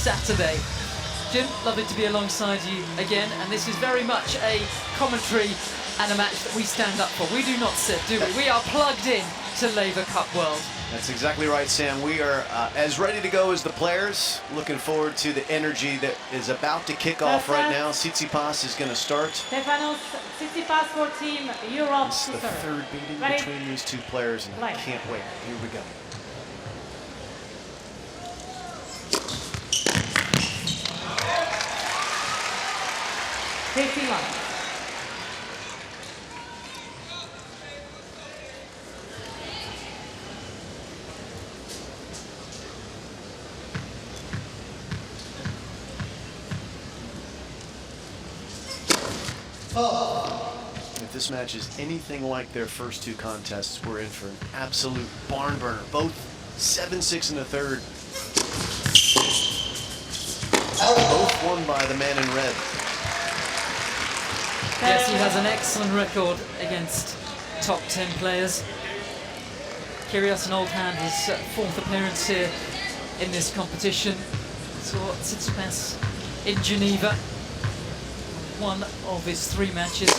Saturday. Jim, lovely to be alongside you again, and this is very much a commentary and a match that we stand up for. We do not sit, do we? We are plugged in to Laver Cup World. That's exactly right, Sam. We are as ready to go as the players. Looking forward to the energy that is about to kick off right now. Chichipass is going to start. Chichipass for Team Europe. It's the third meeting between these two players, and I can't wait. Here we go. If this match is anything like their first two contests, we're in for an absolute barn burner. Both 7-6 in the third. Both won by the man in red. Yes, he has an excellent record against top 10 players. Kyrgios, an old hand, his fourth appearance here in this competition. Saw Chichipass in Geneva. One of his three matches.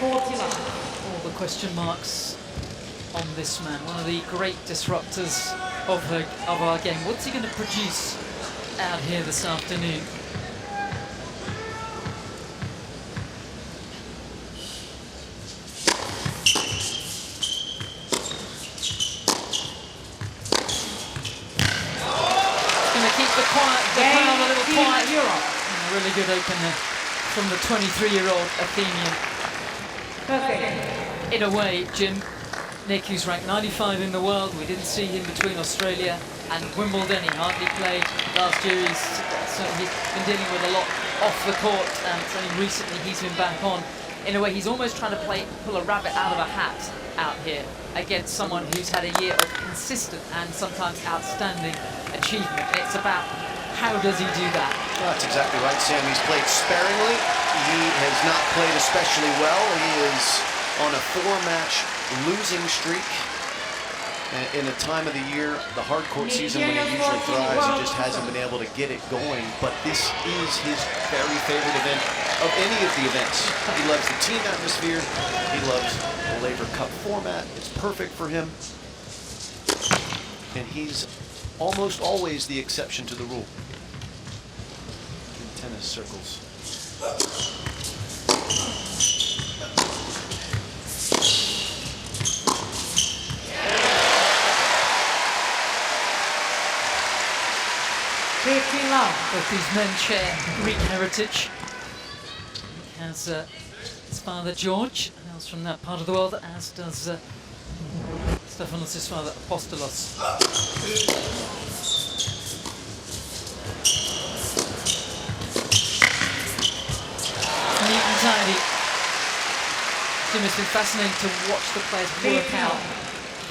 All the question marks on this man, one of the great disruptors of our game. What's he going to produce out here this afternoon? Going to keep the crowd a little quiet. And a really good opener from the 23-year-old Athenian. In a way, Jim, Nick, who's ranked 95 in the world, we didn't see him between Australia and Wimbledon. He hardly played last year. He's been dealing with a lot off the court, and it's only recently he's been back on. In a way, he's almost trying to pull a rabbit out of a hat out here against someone who's had a year of consistent and sometimes outstanding achievement. It's about how does he do that? Well, that's exactly right, Sam. He's played sparingly. He has not played especially well. He is on a 4-match losing streak. In a time of the year, the hardcourt season when he usually thrives, he just hasn't been able to get it going. But this is his very favorite event of any of the events. He loves the team atmosphere. He loves the Laver Cup format. It's perfect for him. And he's almost always the exception to the rule in tennis circles. Both these men share Greek heritage. He has his father George, hails from that part of the world, as does Stefanos' father Apostolos. Neat and tidy. Jim, it's been fascinating to watch the players work out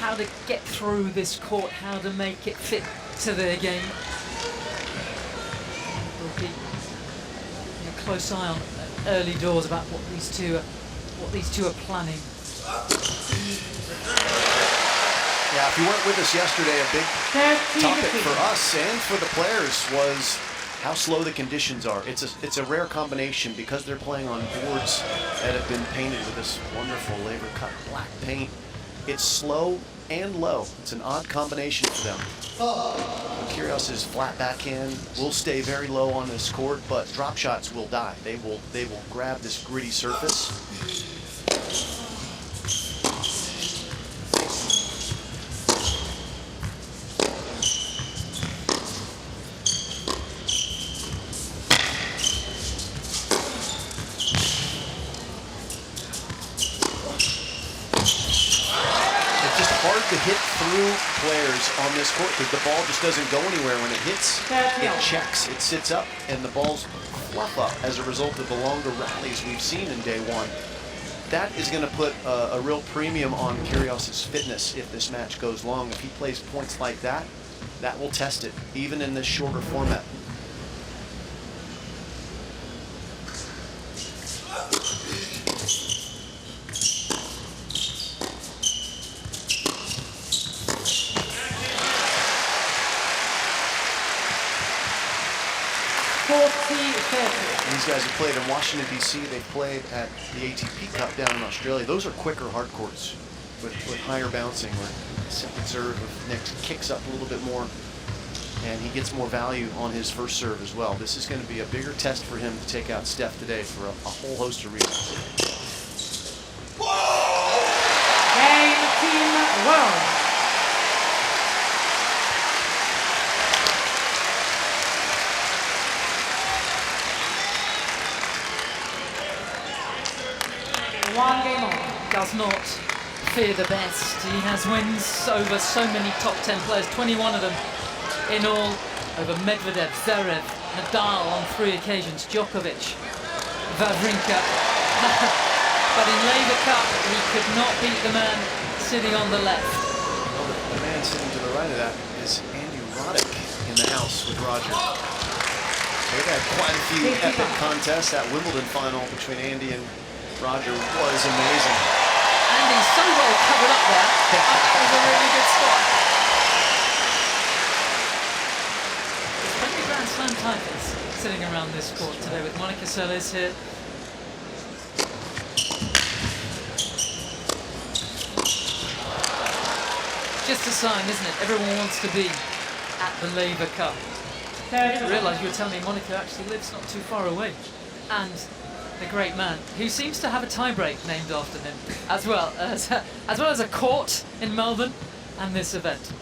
how to get through this court, how to make it fit to their game. We'll keep a close eye on early doors about what these two are planning. Yeah, if you weren't with us yesterday, a big topic for us and for the players was how slow the conditions are. It's a rare combination because they're playing on boards that have been painted with this wonderful Laver Cup black paint. It's slow and low. It's an odd combination for them. Kyrgios' flat backhand will stay very low on this court, but drop shots will die. They will grab this gritty surface. hard to hit through players on this court because the ball just doesn't go anywhere. When it hits, it checks, it sits up, and the balls fluff up as a result of the longer rallies we've seen in day one. That is going to put a real premium on Kyrgios's fitness if this match goes long. If he plays points like that, that will test it, even in this shorter format. These guys have played in Washington, D.C. They've played at the ATP Cup down in Australia. Those are quicker hard courts with higher bouncing, where second serve next kicks up a little bit more, and he gets more value on his first serve as well. This is going to be a bigger test for him to take out Steph today for a whole host of reasons. Game team world. One game on. Does not fear the best. He has wins over so many top 10 players, 21 of them in all, over Medvedev, Zverev, Nadal on 3 occasions, Djokovic, Wawrinka. But in Laver Cup, he could not beat the man sitting on the left. Well, the man sitting to the right of that is Andy Roddick in the house with Roger. They've had quite a few epic contests. That Wimbledon final between Andy and Roger was amazing. Andy's so well covered up there. That was a really good spot. There's plenty of Grand Slam titles sitting around this court today with Monica Seles here. Just a sign, isn't it? Everyone wants to be at the Laver Cup. I didn't realise you were telling me Monica actually lives not too far away. And the great man, who seems to have a tiebreak named after him, as well as a court in Melbourne and this event.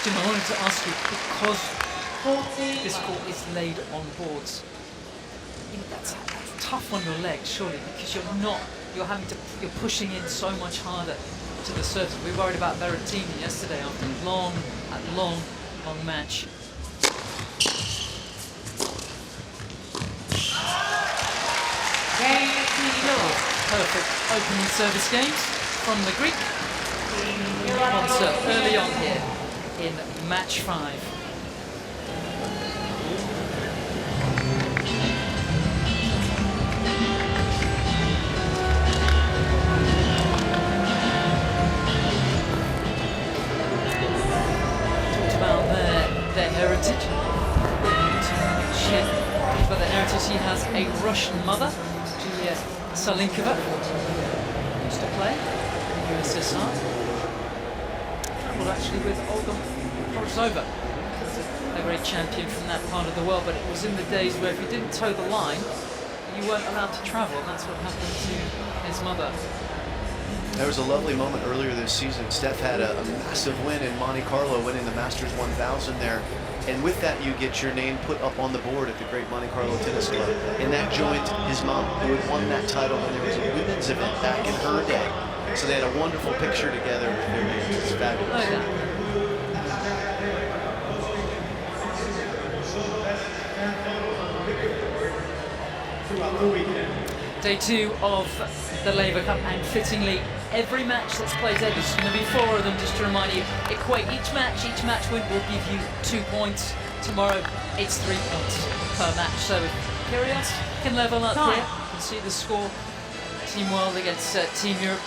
Jim, I wanted to ask you, because this court is laid on boards, you know, that's tough on your legs, surely, because you're pushing in so much harder to the surface. We worried about Berrettini yesterday after a long match. Perfect opening service games from the Greek. On serve early on here in match 5. Talked about their heritage. But the heritage, he has a Russian mother, Julia Salinkova, used to play in the USSR. Well, actually with Olga Morozova, a great champion from that part of the world, but it was in the days where if you didn't toe the line, you weren't allowed to travel, and that's what happened to his mother. There was a lovely moment earlier this season. Steph had a massive win in Monte Carlo, winning the Masters 1000 there. And with that, you get your name put up on the board at the Great Monte Carlo Tennis Club. And that joined his mom, who had won that title when there was a women's event back in her day. So they had a wonderful picture together with their names. It's fabulous. Oh, yeah. Day 2 of the Laver Cup, and fittingly, every match that's played there, there's going to be 4 of them, just to remind you, equate each match win will give you 2 points. Tomorrow, it's 3 points per match. So if Kyrgios can level up here, you can see the score. Team World against Team Europe.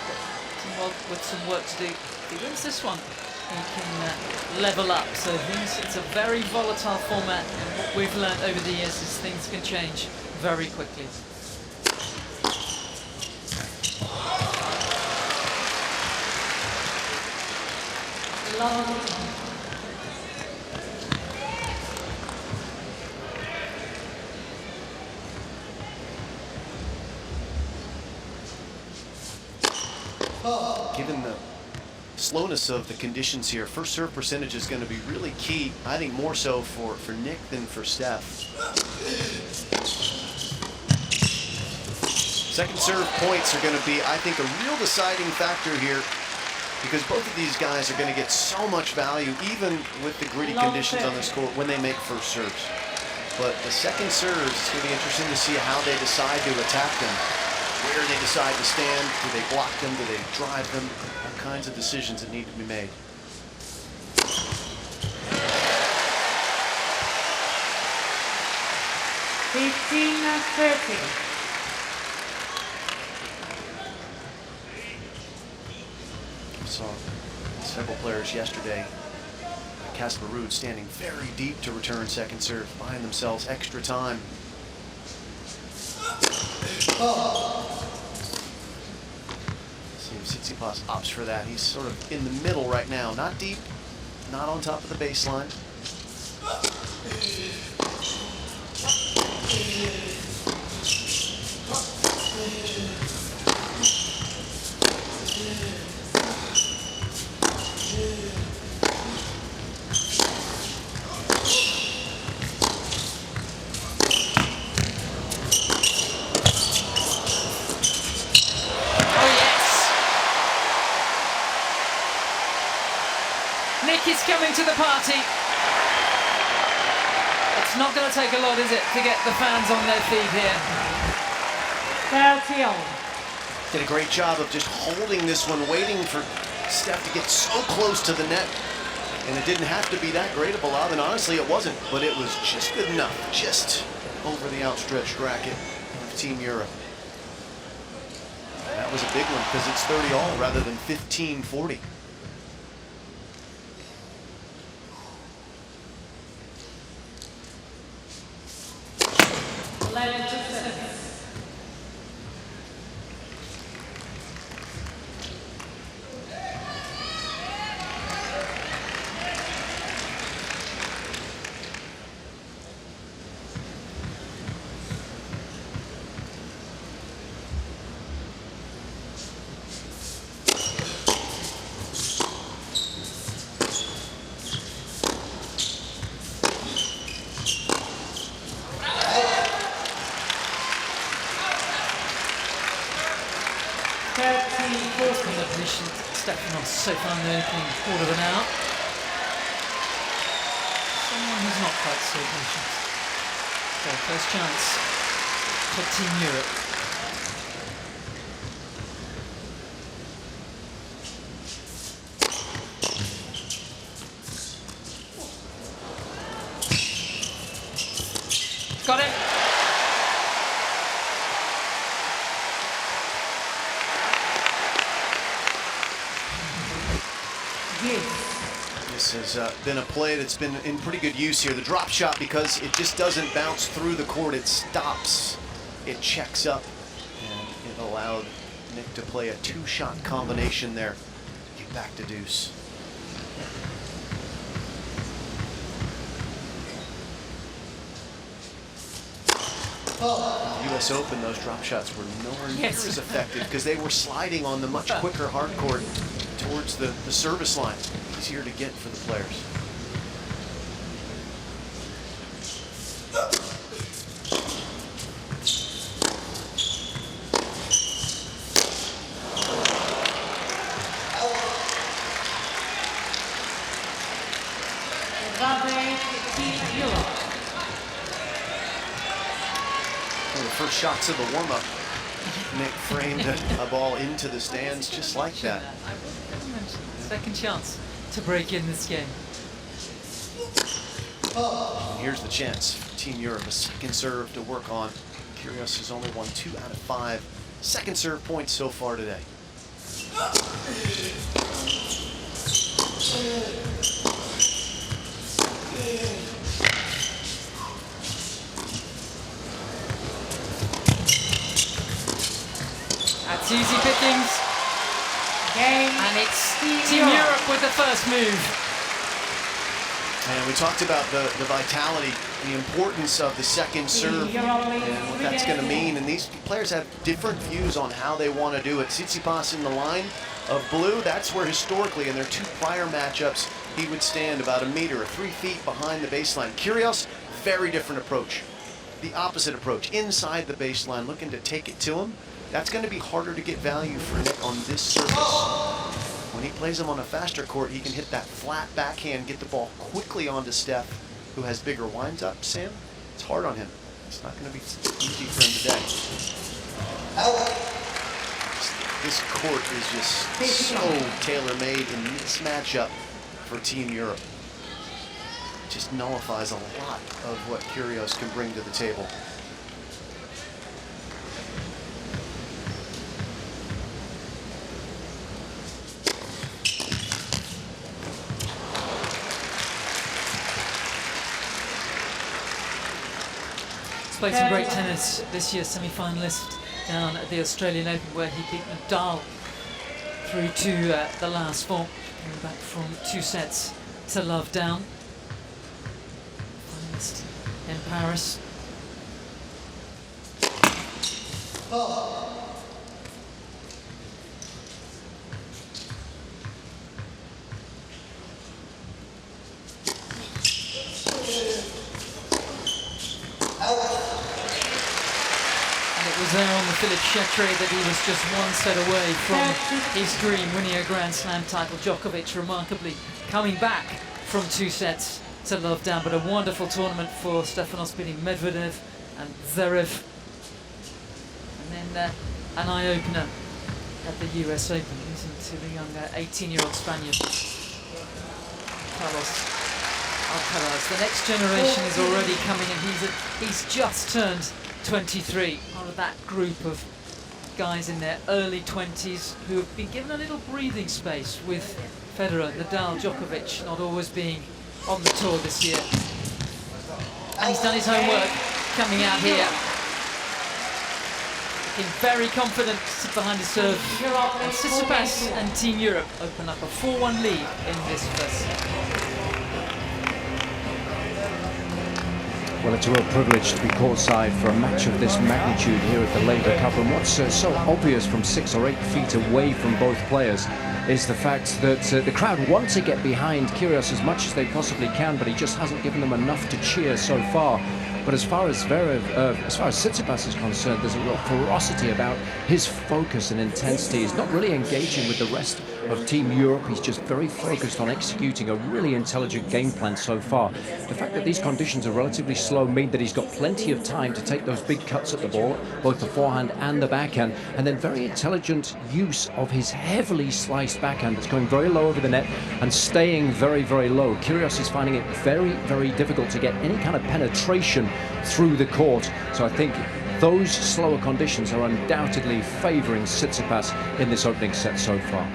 Team World with some work to do. If he wins this one, he can level up. So it's a very volatile format, and what we've learned over the years is things can change very quickly. Given the slowness of the conditions here, first serve percentage is going to be really key. I think more so for Nick than for Steph. Second serve points are going to be, I think, a real deciding factor here, because both of these guys are going to get so much value, even with the gritty conditions on this court, when they make first serves. But the second serves, it's going to be interesting to see how they decide to attack them. Where they decide to stand, do they block them, do they drive them? All kinds of decisions that need to be made. Saw several players yesterday, Casper Ruud standing very deep to return second serve, buying themselves extra time. See if Chichipass opts for that. He's sort of in the middle right now, not deep, not on top of the baseline. Nick is coming to the party. It's not going to take a lot, is it, to get the fans on their feet here? 30 all. Did a great job of just holding this one, waiting for Steph to get so close to the net. And it didn't have to be that great of a lob, and honestly it wasn't, but it was just good enough, just over the outstretched racket of Team Europe. That was a big one because it's 30 all rather than 15-40. Stefanos so far in the opening quarter of an hour. Someone who's not quite so patient. So first chance for Team Europe. Got it. This has been a play that's been in pretty good use here. The drop shot, because it just doesn't bounce through the court, it stops, it checks up, and it allowed Nick to play a two-shot combination there. Get back to deuce. US Open, those drop shots were nowhere near as effective because they were sliding on the much quicker hard court towards the service line. Easier to get for the players. One of the first shots of the warm-up, Nick framed a ball into the stands just like that. Second chance to break in this game. And here's the chance for Team Europe, a second serve to work on. Kiryos has only won 2 out of 5 second serve points so far today. That's easy pickings. And it's Team Europe with the first move. And we talked about the vitality, the importance of the second serve, and what that's going to mean. And these players have different views on how they want to do it. Chichipass in the line of blue, that's where historically in their two prior matchups, he would stand about 1 meter or 3 feet behind the baseline. Kiryos, very different approach. The opposite approach, inside the baseline, looking to take it to him. That's going to be harder to get value for Nick on this surface. When he plays him on a faster court, he can hit that flat backhand, get the ball quickly onto Steph, who has bigger winds up. Sam, it's hard on him. It's not going to be easy for him today. This court is just so tailor-made in this matchup for Team Europe. It just nullifies a lot of what Kiryos can bring to the table. Played some great tennis this year, semi-finalist down at the Australian Open, where he beat Nadal through to the last four, coming back from 2 sets to love down. Finalist in Paris. There on the Philippe Chatrier that he was just 1 set away from his dream, winning a Grand Slam title. Djokovic remarkably coming back from 2 sets to love down, but a wonderful tournament for Stefanos, beating Medvedev and Zverev. And then an eye-opener at the US Open, losing to the young 18-year-old Spaniard, Carlos Alcaraz. The next generation is already coming, and he's just turned 23, part of that group of guys in their early 20s who have been given a little breathing space, with Federer, Nadal, Djokovic not always being on the tour this year. And he's done his homework coming out here. Looking very confident behind his serve. And Chichipass and Team Europe open up a 4-1 lead in this first set. Well, it's a real privilege to be courtside for a match of this magnitude here at the Laver Cup. And what's so obvious from 6 or 8 feet away from both players is the fact that the crowd want to get behind Kiryos as much as they possibly can, but he just hasn't given them enough to cheer so far. But as far as Chichipass is concerned, there's a real ferocity about his focus and intensity. He's not really engaging with the rest of Team Europe. He's just very focused on executing a really intelligent game plan so far. The fact that these conditions are relatively slow mean that he's got plenty of time to take those big cuts at the ball, both the forehand and the backhand, and then very intelligent use of his heavily sliced backhand that's going very low over the net and staying very, very low. Kiryos is finding it very, very difficult to get any kind of penetration through the court. So I think those slower conditions are undoubtedly favouring Chichipass in this opening set so far.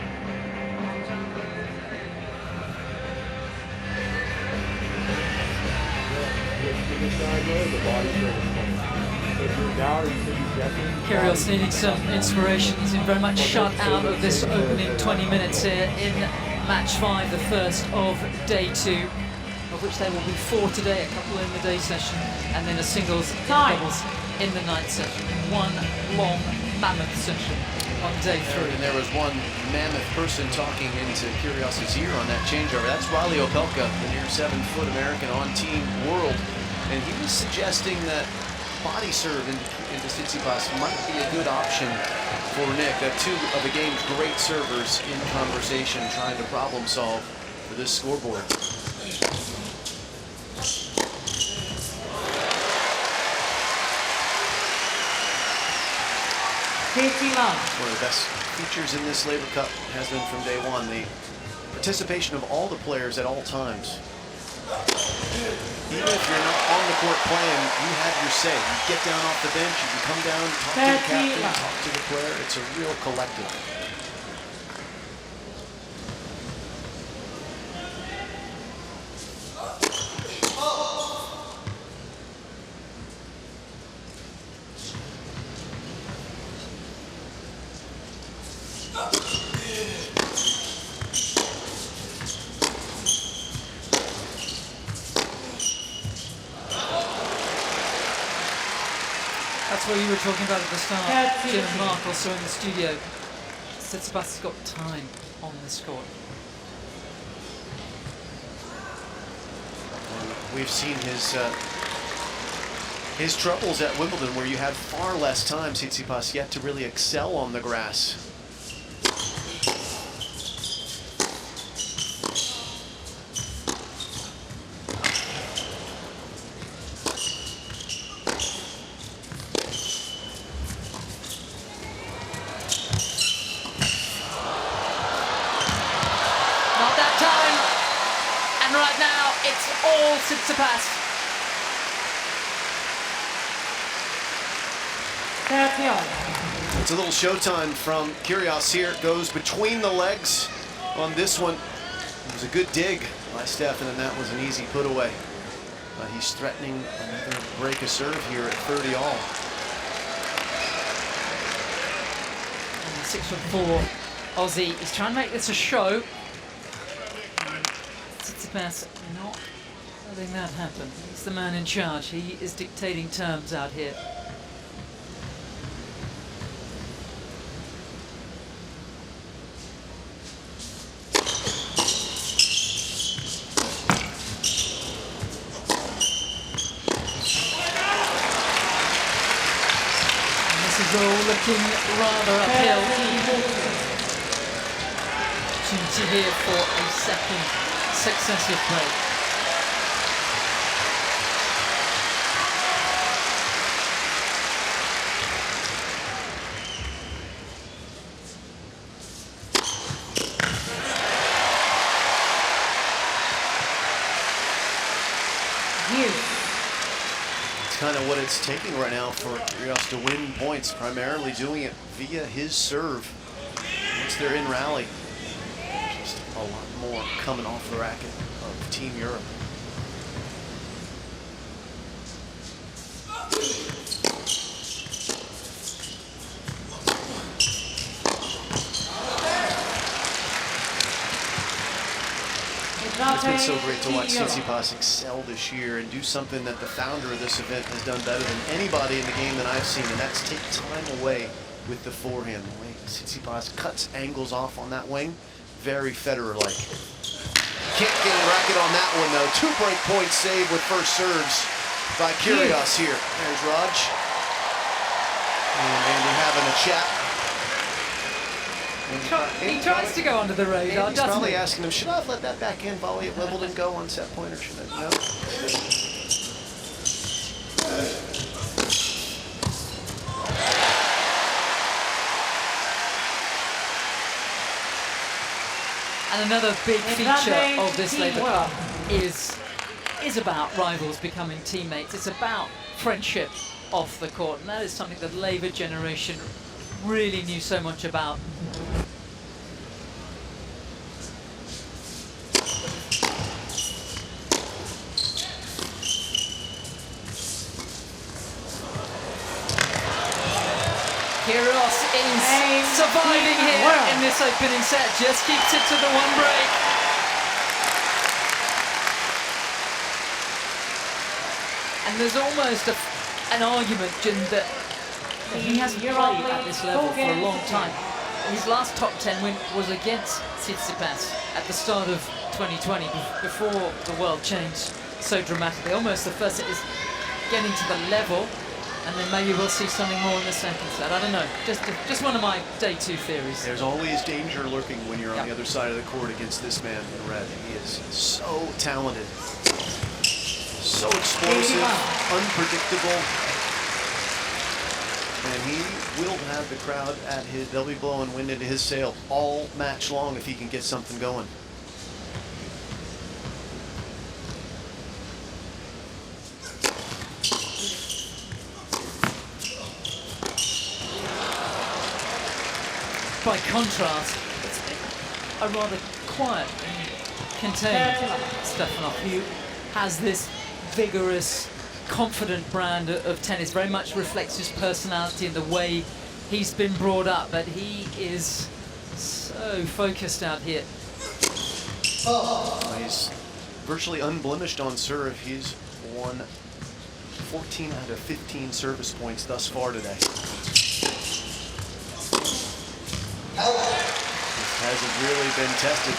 Kiryos needing some inspiration. He's been very much shut out of this opening 20 minutes here in match 5, the first of day 2, of which there will be 4 today, a couple in the day session, and then a singles and doubles in the night session. One long mammoth session on day 3. And there was one mammoth person talking into Kiryos' ear on that changeover. That's Riley Opelka, the near 7-foot American on Team World. And he was suggesting that body serve into Chichipass might be a good option for Nick. 2 of the game's great servers in conversation, trying to problem solve for this scoreboard. One of the best features in this Laver Cup has been from day 1, the participation of all the players at all times. Even if you're not on the court playing, you have your say. You get down off the bench, you can come down, talk to the captain, talk to the player. It's a real collective. That's what you were talking about at the start. Jim and Mark also in the studio. Tsitsipas has got time on this court. We've seen his troubles at Wimbledon, where you had far less time. Tsitsipas yet to really excel on the grass. Not that time. And right now, it's all Tsitsipas. 30. It's a little showtime from Kyrgios here. Goes between the legs on this one. It was a good dig by Stefan, and that was an easy put away. He's threatening another break of serve here at 30 all. And the 6'4" Aussie is trying to make this a show. Tsitsipas not letting that happen. He's the man in charge. He is dictating terms out here. All looking rather uphill. Opportunity here for a second successive break. Kind of what it's taking right now for Kyrgios to win points, primarily doing it via his serve. Once they're in rally, just a lot more coming off the racket of Team Europe. It's been so great to watch Tsitsipas excel this year and do something that the founder of this event has done better than anybody in the game that I've seen, and that's take time away with the forehand. The way Tsitsipas cuts angles off on that wing, very Federer-like. Can't get a racket on that one though. 2 break points saved with first serves by Kyrgios here. There's Raj and Andy having a chat. He tries to go under the radar, He's doesn't probably he? asking him, should I have let that backhand volley at Wimbledon go on set point, or should I? No. And another big feature of this Laver Cup is about rivals becoming teammates. It's about friendship off the court, and that is something that the Laver generation really knew so much about. Kiros is surviving here in this opening set, just keeps it to the 1 break. And there's almost an argument, Jim, that he hasn't played at this level for a long time. His last top 10 win was against Tsitsipas at the start of 2020, before the world changed so dramatically. Almost the first set is getting to the level, and then maybe we'll see something more in the second set. I don't know. Just one of my day 2 theories. There's always danger lurking when you're on the other side of the court against this man in red. He is so talented, so explosive, unpredictable. And he will have the crowd at his, they'll be blowing wind into his sail all match long if he can get something going. By contrast, it's been a rather quiet and contained Stefanov, who has this vigorous, confident brand of tennis, very much reflects his personality and the way he's been brought up, but he is so focused out here. He's virtually unblemished on serve. He's won 14 out of 15 service points thus far today. This hasn't really been tested.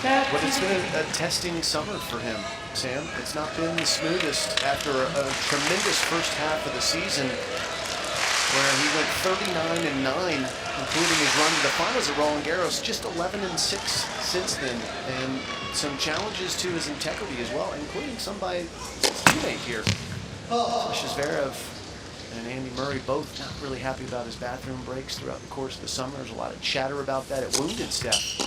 But it's been a testing summer for him, Sam. It's not been the smoothest after a tremendous first half of the season where he went 39-9, including his run to the finals at Roland Garros, just 11-6 since then. And some challenges to his integrity as well, including some by his teammate here. Zverev and Andy Murray both not really happy about his bathroom breaks throughout the course of the summer. There's a lot of chatter about that. It wounded Steph.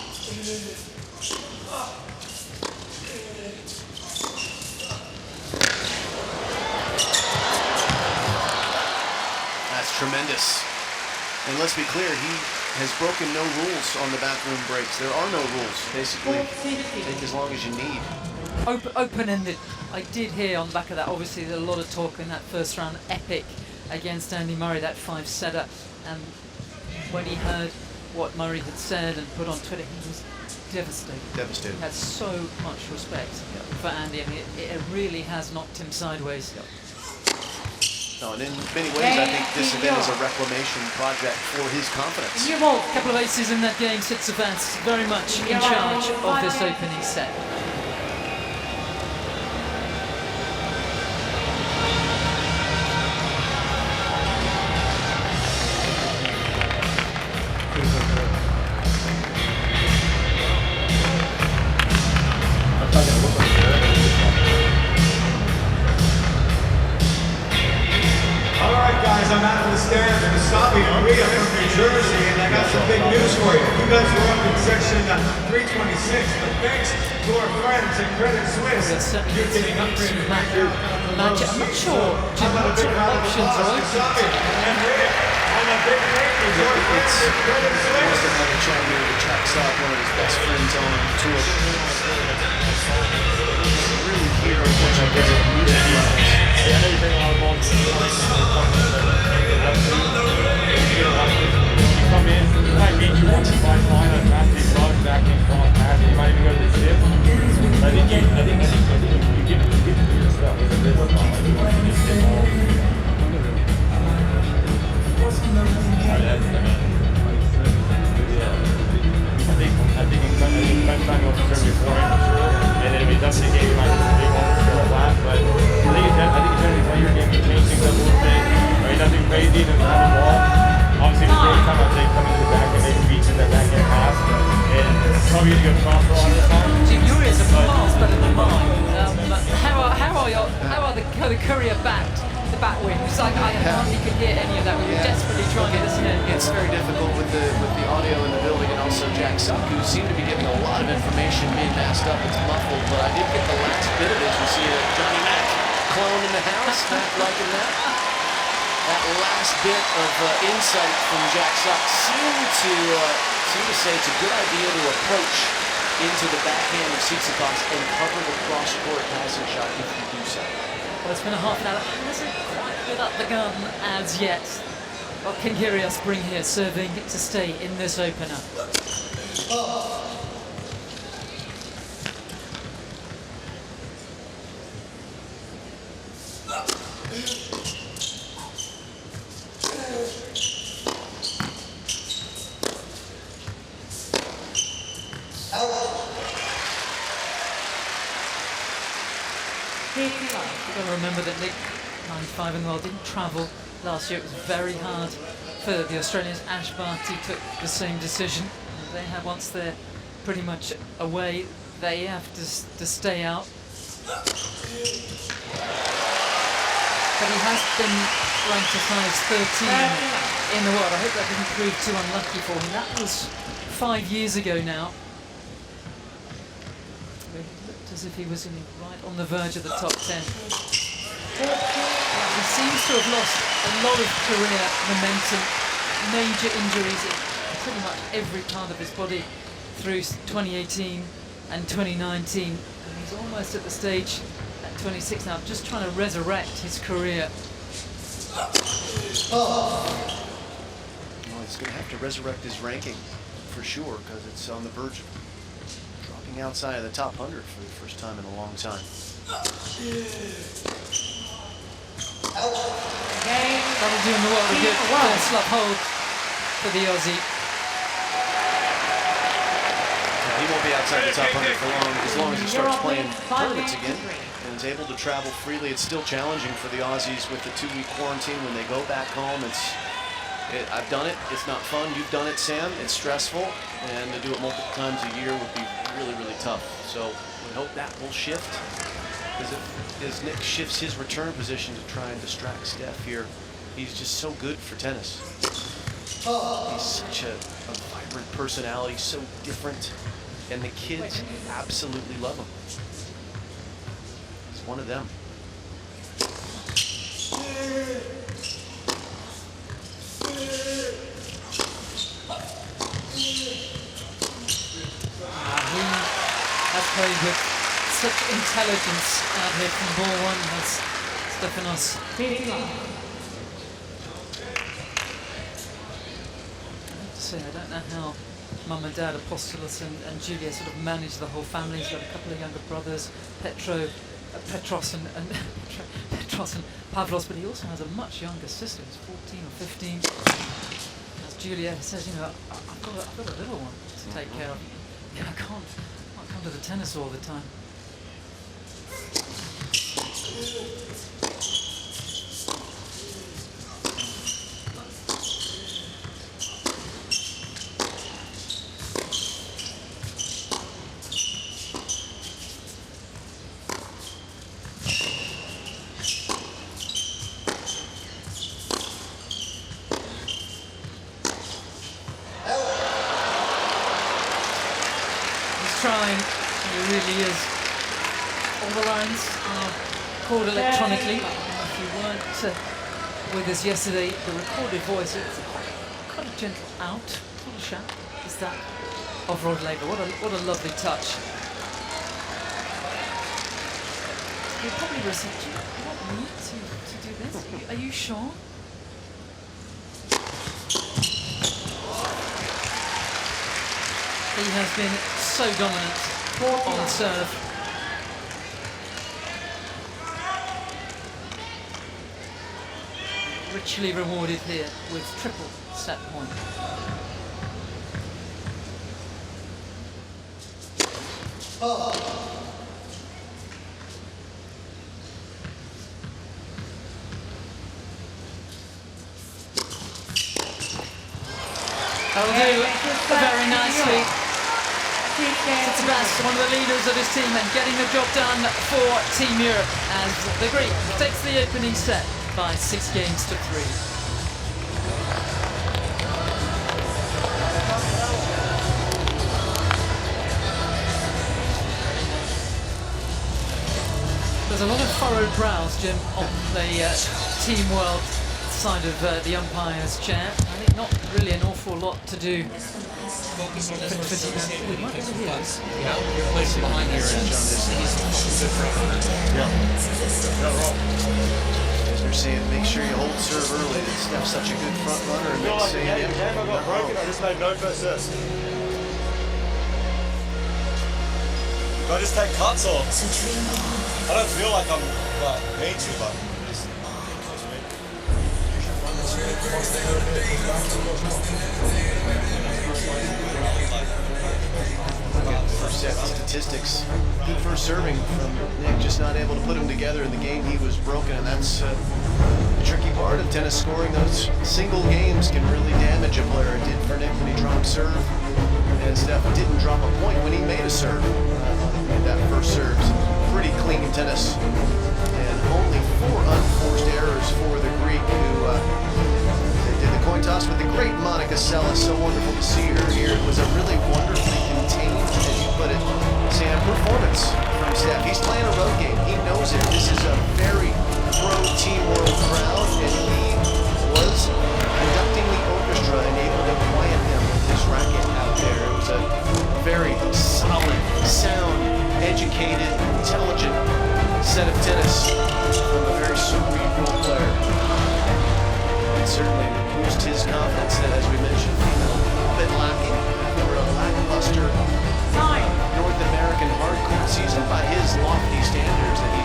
That's tremendous. And let's be clear, he has broken no rules on the bathroom breaks. There are no rules, basically. Take as long as you need. Open-ended. I did hear on the back of that, obviously, there's a lot of talk in that first round epic against Andy Murray, that 5-setter. And when he heard what Murray had said and put on Twitter, he was devastated. Devastated. He had so much respect for Andy. I mean, it really has knocked him sideways. No, and in many ways, I think this event is a reclamation project for his confidence. A couple of aces in that game. Tsitsipas very much in charge of this opening set. I'm out of the stands in Wasabi Arena from New Jersey, and I got some big news for you. You guys were up in section 326, but thanks to our friends at Credit Suisse, you're getting upgraded right now. I'm not sure Jim, what sort of options are open. And a big thank you to our friends at Credit Suisse. Must have had a chat here with Jack Sock, one of his best friends on tour. Really here, unfortunately, doesn't need any lines. I know you bring a lot of balls to the line. You come in, you might beat you once or twice line on fast product back in front pass, you might even go to the tip. I think you give it to yourself. It's a business model. You just get all. I think next time you'll serve your forehand for sure. And then if he does the game, you might just be able to score a lot. But I think it's generally play your game to change things up a little bit. I mean, nothing crazy, doesn't have the ball. Obviously, the first time I'd say come into the back and maybe beat in that backhand pass. And probably going to go cross for a lot of the time. Jim, yours are miles better than mine. How are the courier backed? The back wings. I hardly could hear any of that. We were desperately trying to listen in. It's very difficult with the audio in the building, and also Jack Sock, who seemed to be giving a lot of information being masked up. It's muffled, but I did get the last bit of it. You see a Johnny Mac clone in the house, not liking that. That last bit of insight from Jack Sock seemed to say it's a good idea to approach into the backhand of Tsitsipas and cover the cross-court passing shot if you do so. Well, it's been a half an hour. It hasn't quite lit up the gun as yet. What can Kyrgios bring here, serving to stay in this opener? You've got to remember that Nick, 95 in the world, didn't travel last year. It was very hard for the Australians. Ash Barty took the same decision. They have, once they're pretty much away, they have to stay out. But he has been ranked as high as 13 in the world. I hope that didn't prove too unlucky for him. That was 5 years ago now. As if he was right on the verge of the top 10. He seems to have lost a lot of career momentum, major injuries in pretty much every part of his body through 2018 and 2019. And he's almost at the stage at 26 now, just trying to resurrect his career. Well, he's going to have to resurrect his ranking for sure, because it's on the verge of outside of the top 100 for the first time in a long time. That'll do him the world of good. First love hold for the Aussie. Yeah, he won't be outside the top 100 for long, as long as he starts playing tournaments again and is able to travel freely. It's still challenging for the Aussies with the 2-week quarantine. When they go back home, I've done it. It's not fun. You've done it, Sam. It's stressful, and to do it multiple times a year would be really, really tough. So we hope that will shift. Because as Nick shifts his return position to try and distract Steph here, he's just so good for tennis. He's such a vibrant personality, so different, and the kids absolutely love him. He's one of them. He has played with such intelligence out here from ball one, as Stefanos. I don't know how Mum and Dad, Apostolos and Julia sort of manage the whole family. He's got a couple of younger brothers, Petros and Pavlos, but he also has a much younger sister who's 14 or 15. As Julia says, you know, I've got a little one to take care of. You know, I can't come to the tennis all the time. Trying, he really is. All the lines are called electronically. If you weren't with us yesterday, the recorded voice, it's quite a gentle out, not a shout, is that of Rod Laver. What a lovely touch. He probably said, do you want me to do this? Are you sure? He has been so dominant on serve. Richly rewarded here with triple set point. That'll do very nicely. Chichipass, one of the leaders of his team, and getting the job done for Team Europe as the Greek takes the opening set by 6 games to 3. There's a lot of furrowed brows, Jim, on the Team World side of the umpire's chair. I think not really an awful lot to do. Focus on this one. We might over here. Yeah, you're placing behind this. As they're saying, make sure you hold serve early. Steph's such a good front runner. And Feel like the saying, game I got broken, I just made no first serves. Do I just take cuts or? I don't feel like I'm need to, but first set statistics. Good first serving from Nick, just not able to put them together in the game. He was broken, and that's the tricky part of tennis scoring. Those single games can really damage a player. It did for Nick when he dropped serve, and Steph didn't drop a point when he made a serve. Made that first serve. Pretty clean tennis, and only 4 unforced errors for the Greek, who did the coin toss with the great Monica Seles. So wonderful to see her here. It was a really wonderfully contained, as you put it, Sam, performance from Steph. He's playing a road game. He knows it. This is a very pro Team World crowd, and he was conducting the orchestra and able to quiet them with his racket out there. It was a very solid, sound, educated, intelligent set of tennis from a very cerebral player. And certainly boost his confidence that, as we mentioned, a little bit lacking after a lackluster North American hard court season by his lofty standards that he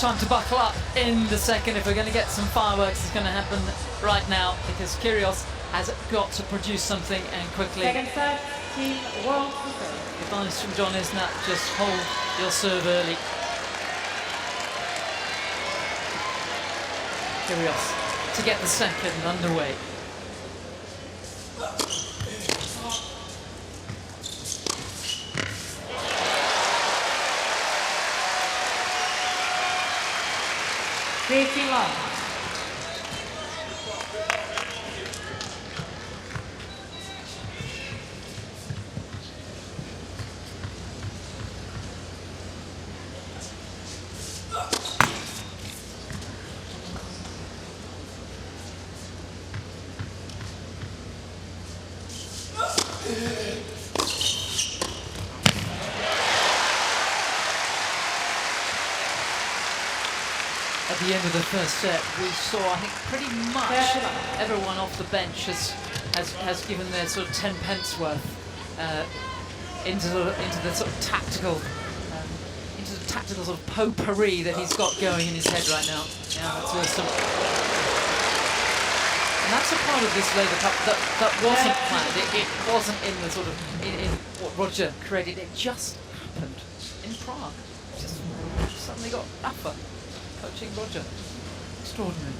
time to buckle up in the second. If we're going to get some fireworks, it's going to happen right now because Kyrios has got to produce something and quickly. Second set, team world serve. Advice from John is not just hold your serve early. Kyrios to get the second underway. Facing line. At the end of the first set, we saw, I think, pretty much everyone off the bench has given their sort of 10 pence worth into the sort of tactical sort of potpourri that he's got going in his head right now. Yeah, that's awesome. And that's a part of this Laver Cup that wasn't planned. It wasn't in the sort of in what Roger created. It just happened in Prague. Just suddenly got Rafa coaching Roger. Extraordinary.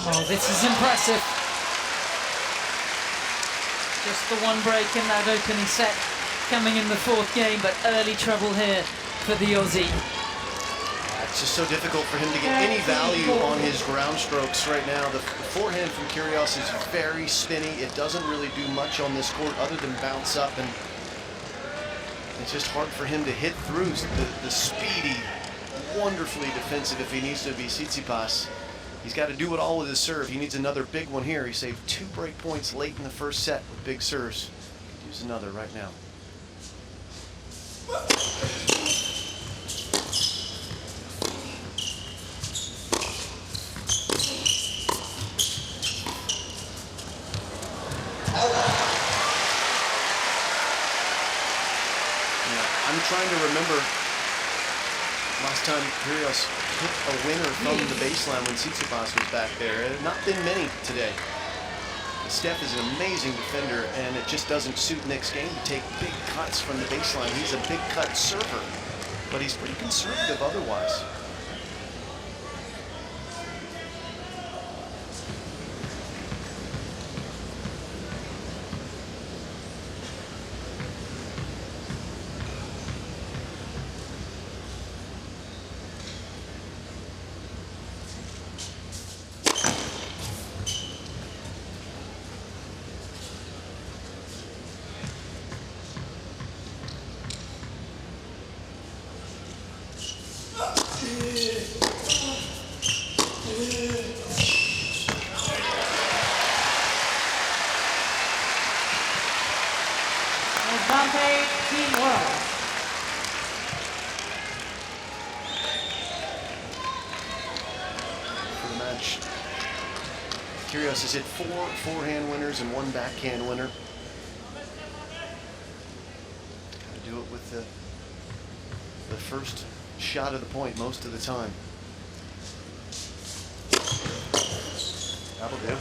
Oh, this is impressive. Just the one break in that opening set coming in the fourth game, but early trouble here for the Aussie. It's just so difficult for him to get any value on his ground strokes right now. The forehand from Kyrios is very spinny. It doesn't really do much on this court other than bounce up, and it's just hard for him to hit through the speedy, wonderfully defensive if he needs to be Chichipass. He's got to do it all with his serve. He needs another big one here. He saved 2 break points late in the first set with big serves. Could use another right now. I'm trying to remember last time Kyrios hit a winner from the baseline when Chichipass was back there. There have not been many today. Steph is an amazing defender, and it just doesn't suit Nick's game to take big cuts from the baseline. He's a big cut server, but he's pretty conservative otherwise. Advantage team world. For the match, Kyrios has hit 4 forehand winners and 1 backhand winner. Gotta do it with the first shot of the point most of the time. That'll do.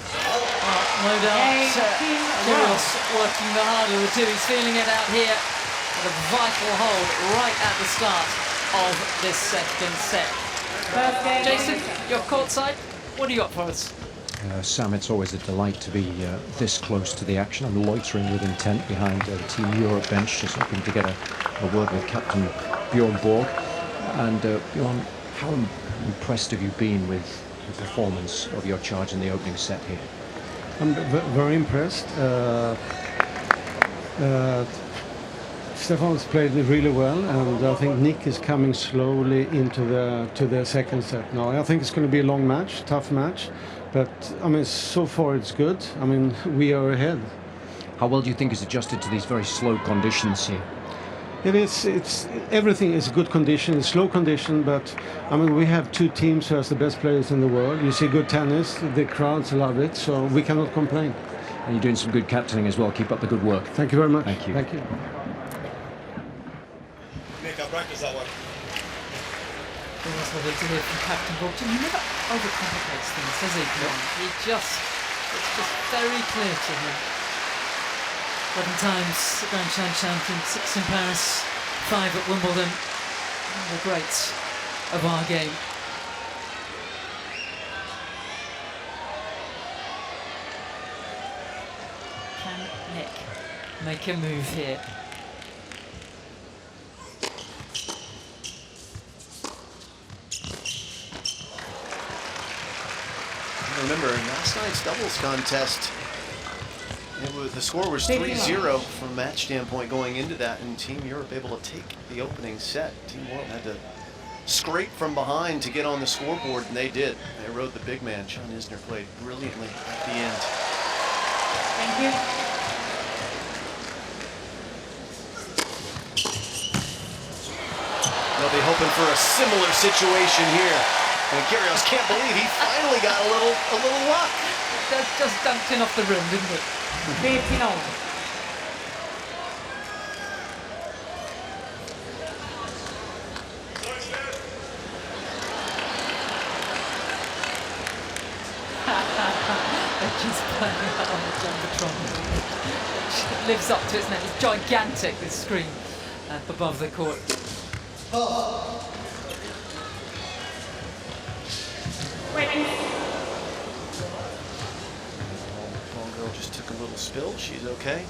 No doubt, Team Kiros working the harder of the two. He's feeling it out here with a vital hold right at the start of this second set. First game. Jason, you're courtside. What do you got for us? Sam, it's always a delight to be this close to the action. I'm loitering with intent behind the Team Europe bench, just hoping to get a word with Captain Bjorn Borg. And Bjorn, how impressed have you been with the performance of your charge in the opening set here? I'm very impressed. Stefan's played really well, and I think Nick is coming slowly into the second set now. I think it's going to be a long match, tough match, but I mean, so far it's good. I mean, we are ahead. How well do you think he's adjusted to these very slow conditions here? It is. It's everything is good condition. It's slow condition, but I mean, we have two teams who are the best players in the world. You see good tennis. The crowds love it, so we cannot complain. And you're doing some good captaining as well. Keep up the good work. Thank you very much. Thank you. Thank you. Nick, I practice that one. Well, that's what to hear from Captain Borg. He never overcomplicates things, does he? It's just very clear to him. 11 times Grand Slam champion, 6 in Paris, 5 at Wimbledon. The greats of our game. Can Nick make a move here? Remember, in last night's doubles contest, the score was 3-0 from a match standpoint going into that, and Team Europe able to take the opening set. Team World had to scrape from behind to get on the scoreboard, and they did. They rode the big man. John Isner played brilliantly at the end. Thank you. They'll be hoping for a similar situation here. And Kiros can't believe he finally got a little luck. That just dunked in off the rim, didn't it? 13 all. Just playing out on the Jumbotron. It lives up to its name. It's gigantic, this screen above the court. Ball girl just took a little spill. She's okay.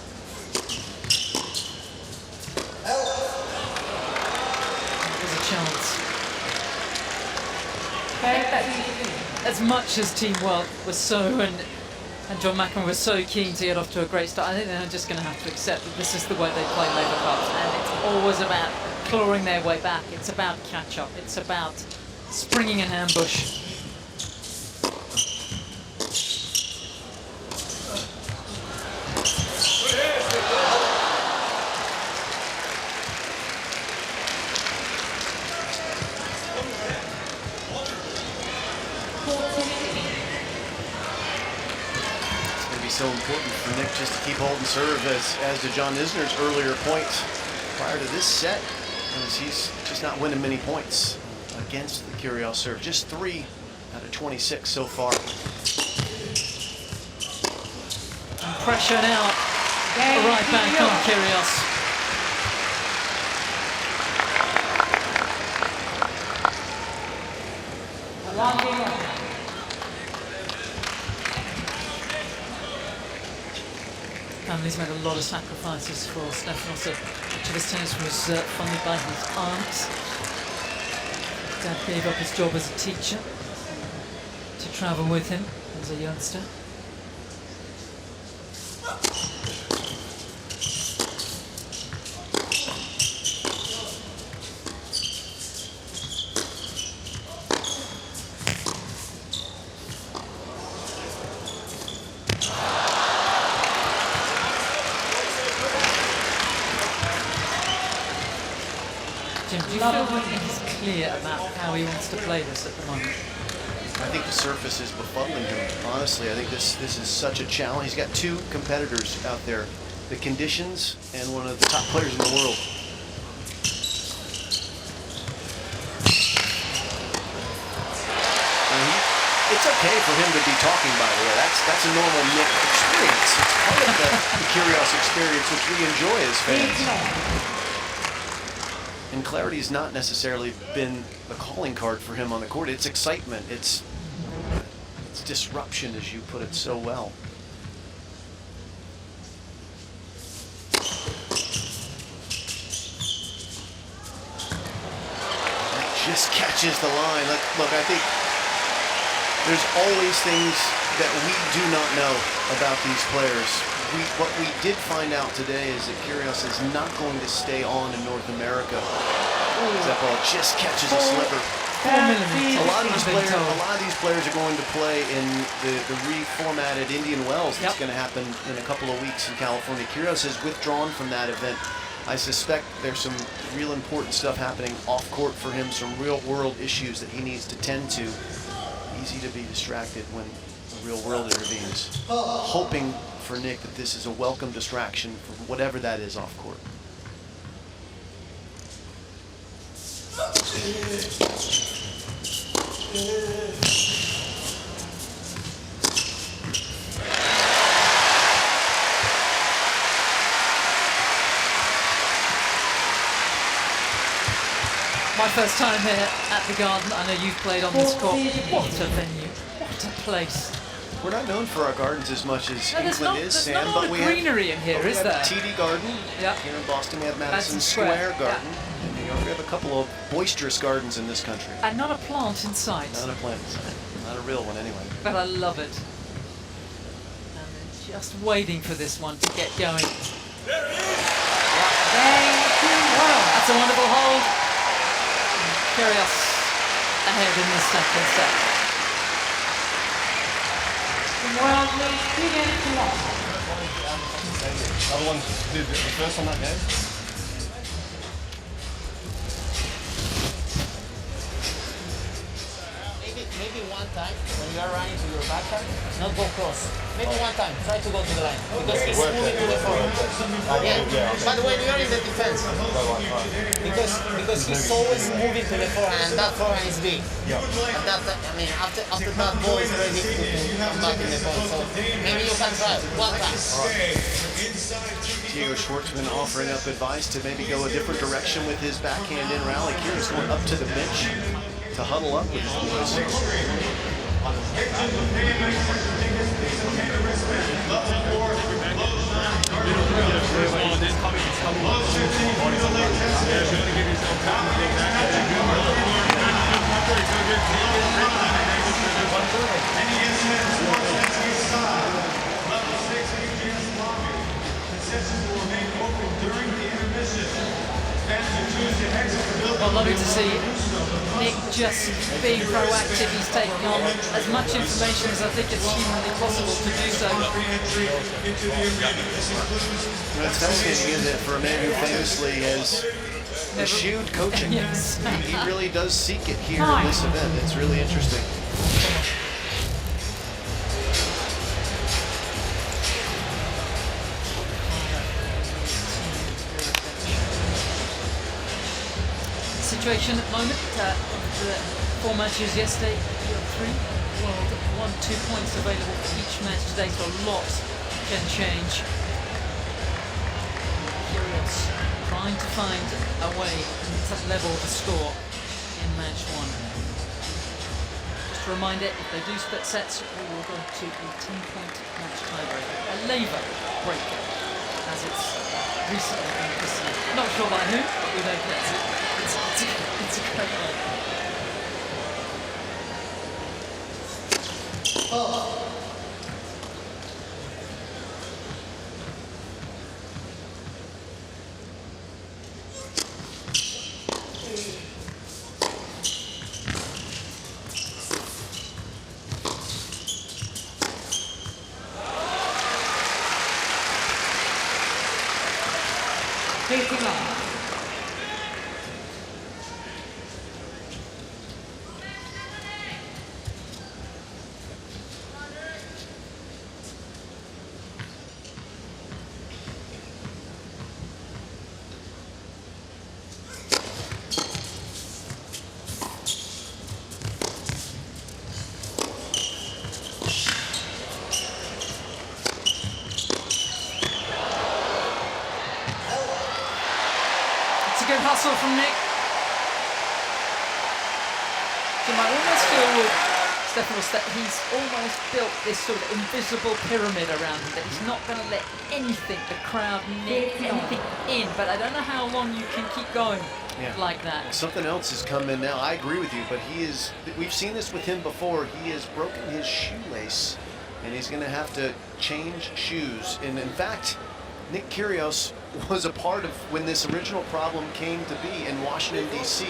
There's a chance. As much as Team World was so, and John McEnroe was so keen to get off to a great start, I think they're just going to have to accept that this is the way they play Laver Cups, and it's always about clawing their way back. It's about catch-up. It's about springing an ambush. So important for Nick just to keep holding serve, as to John Isner's earlier point prior to this set, as he's just not winning many points against the Kiros serve. Just 3 out of 26 so far. And pressure now right back on Kiros. Family's made a lot of sacrifices for Stefanos. Much of his tennis was funded by his aunt. Dad gave up his job as a teacher to travel with him as a youngster. Jim, do you feel like he's clear about how he wants to play this at the moment? I think the surface is befuddling him, honestly. I think this is such a challenge. He's got 2 competitors out there, the conditions and one of the top players in the world. And It's okay for him to be talking, by the way. That's a normal Nick experience. It's part of the Kyrios experience, which we enjoy as fans. And clarity's not necessarily been the calling card for him on the court. It's excitement. It's disruption, as you put it so well. Just catches the line. Look, I think there's always things that we do not know about these players. What we did find out today is that Kyrios is not going to stay on in North America. That ball just catches a sliver. 4 millimeters. A lot of these players are going to play in the reformatted Indian Wells that's going to happen in a couple of weeks in California. Kyrios has withdrawn from that event. I suspect there's some real important stuff happening off court for him, some real world issues that he needs to tend to. Easy to be distracted when the real world intervenes. Hoping for Nick that this is a welcome distraction for whatever that is off court. My first time here at the Garden. I know you've played on this court. What a venue. What a place. We're not known for our gardens as much as No, England is, Sam, there's not a lot of greenery in here, is there? TD Garden. Yeah. Here in Boston, we have Madison Madison Square Square, Garden. In New York, we have a couple of boisterous gardens in this country. And not a plant in sight. Not a plant. Not a real one, anyway. But I love it. And they're just waiting for this one to get going. That's a wonderful hold. Kyrios ahead in the second set. Other one did the first on that game. Maybe one time when you are running to your backhand, not go cross. Maybe one time, try to go to the line because it's moving to the forward. Yeah, but when you are in the defense, because he's always moving to the forehand, and that forehand is big. And that, I mean, after that ball is very difficult to come back in the point. So maybe you can try one time. Diego Schwartzman offering up advice to maybe go a different direction with his backhand in rally. Kyrios going up to the bench to huddle up with his boys. Well, lovely to see Nick just being proactive. He's taking on as much information as I think it's humanly possible to do so. It's fascinating, isn't it, for a man who famously has eschewed coaching. Yes. He really does seek it here in this event. It's really interesting. Situation at the moment, the 4 matches yesterday, you have 3 world 1-2 points available for each match today, so a lot can change. Kyrios trying to find a way to level the score in match 1. Just a reminder, if they do split sets, we will go to a 10-point match tiebreaker, a Laver breaker, as it's recently been christened. Not sure by who, but we know that's it. It's a great one. Facing up. muscle from Nick. You might almost feel with Stefanos that he's almost built this sort of invisible pyramid around him, that he's not going to let anything, the crowd, Nick, anything in. But I don't know how long you can keep going like that. Something else has come in now. I agree with you, but we've seen this with him before. He has broken his shoelace, and he's going to have to change shoes. And in fact, Nick Kyrgios was a part of when this original problem came to be in Washington, D.C.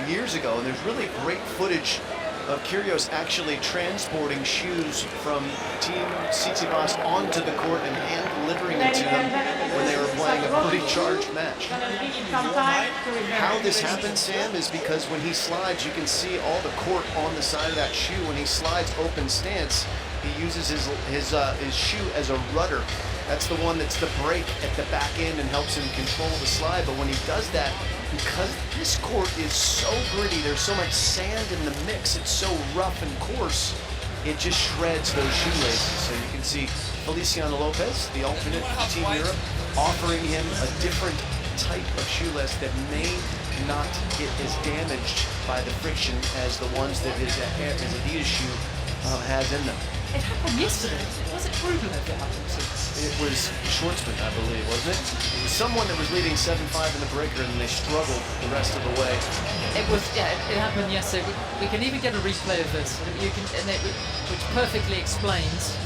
years ago. And there's really great footage of Kyrgios actually transporting shoes from Team Chichipass onto the court and hand-delivering it to them when they were playing a fully charged match. How this happens, Sam, is because when he slides, you can see all the court on the side of that shoe. When he slides open stance, he uses his shoe as a rudder. That's the one that's the brake at the back end and helps him control the slide. But when he does that, because this court is so gritty, there's so much sand in the mix, it's so rough and coarse, it just shreds those shoelaces. So you can see Feliciano Lopez, the alternate for Team Europe, offering him a different type of shoelace that may not get as damaged by the friction as the ones that his Adidas shoe has in them. It happened yesterday. Was it Rublev that happened to? It was Schwartzman, I believe, wasn't it? It was someone that was leading 7-5 in the breaker, and they struggled the rest of the way. It was, it happened yesterday. We can even get a replay of this, which perfectly explains.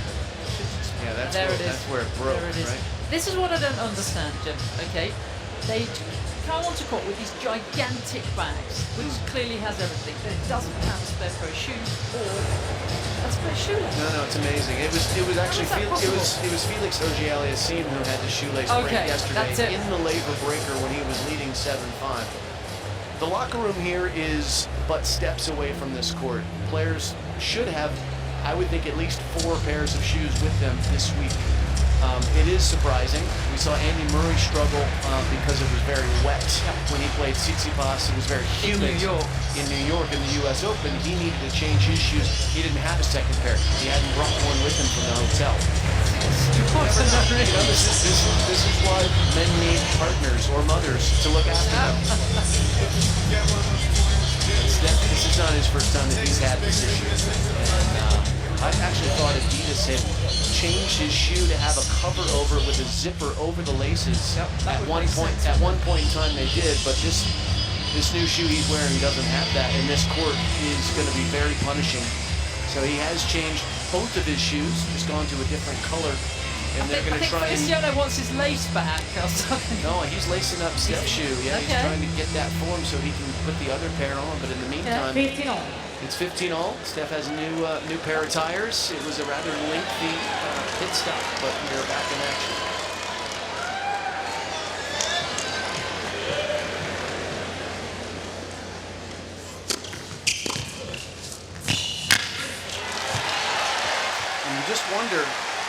Yeah, that's where it broke, there it is. right? This is what I don't understand, Jim. Okay, they come onto court with these gigantic bags, which clearly has everything, but it doesn't have a spare pair of shoes or a spare shoelace. No, it's amazing. It was actually it was Felix Auger-Aliassime who had the shoelace break yesterday in the Laver breaker when he was leading 7-5. The locker room here is but steps away from this court. Players should have, I would think, at least 4 pairs of shoes with them this week. It is surprising. We saw Andy Murray struggle because it was very wet when he played Tsitsipas. It was very humid in New York in the U.S. Open. He needed to change his shoes. He didn't have a second pair. He hadn't brought one with him from the hotel. This is why men need partners or mothers to look after them. This is not his first time that he's had this issue. And I actually thought Adidas had changed his shoe to have a cover over with a zipper over the laces. At one point in time they did, but this new shoe he's wearing doesn't have that, and this court is going to be very punishing. So he has changed both of his shoes, just gone to a different color, and they're going to try and... Feliciano wants his lace back or something. No, he's lacing up Steph's shoe. Yeah, he's trying to get that for him so he can put the other pair on. But in the meantime, it's 15-all. Steph has a new pair of tires. It was a rather lengthy pit stop, but we're back in action. And you just wonder,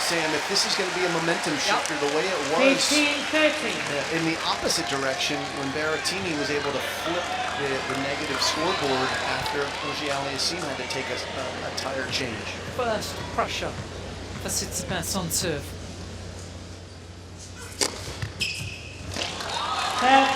Sam, if this is going to be a momentum shifter the way it was 15-13. in the opposite direction when Berrettini was able to flip the negative scoreboard after Auger-Aliassime had to take a tire change. First pressure for Tsitsipas on serve. We'll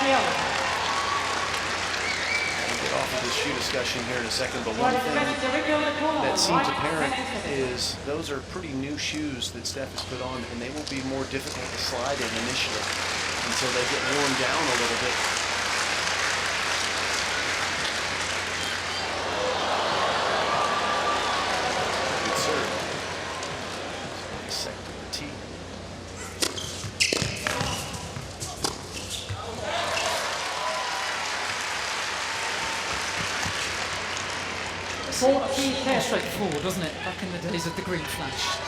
get off of this shoe discussion here in a second, but one thing that seems apparent is those are pretty new shoes that Steph has put on, and they will be more difficult to slide in initially until they get worn down a little bit. Good serve. Second to the tee. More straightforward, doesn't it? Back in the days of the green flash.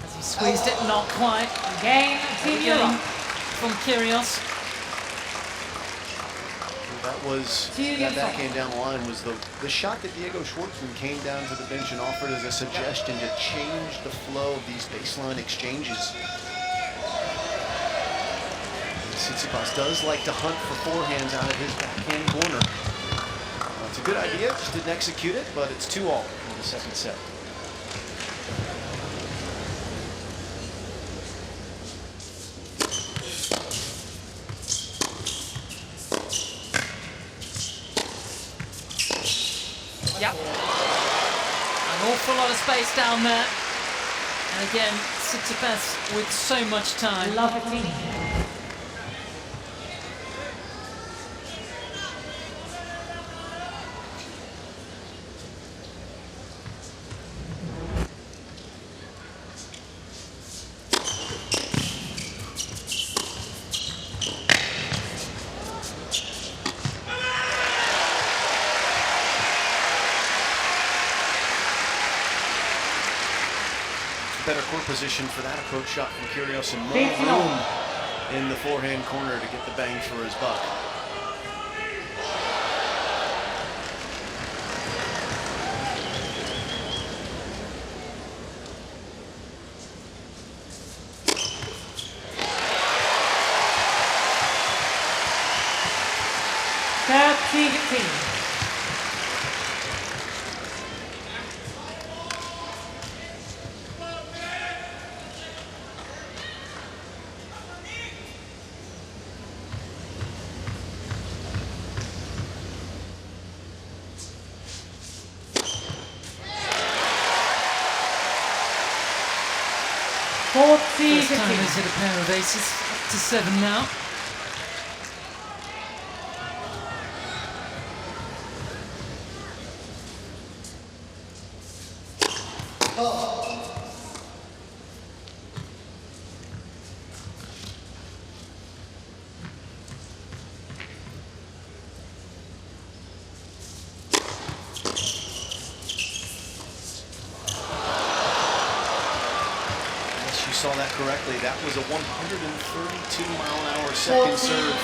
As he squeezed it, not quite. Game, Team Europe. From Kyrgios. that was that came down the line was the shot that Diego Schwartzman came down to the bench and offered as a suggestion to change the flow of these baseline exchanges. Chichipass does like to hunt for forehands out of his backhand corner. It's a good idea, just didn't execute it, but it's 2-all in the second set. Yep. An awful lot of space down there. And again, Chichipass with so much time. Love it, team. Better court position for that approach shot from Kiryos and more room in the forehand corner to get the bang for his buck. First time has hit a pair of aces, up to 7 now. Saw that correctly. That was a 132-mile-an-hour second serve.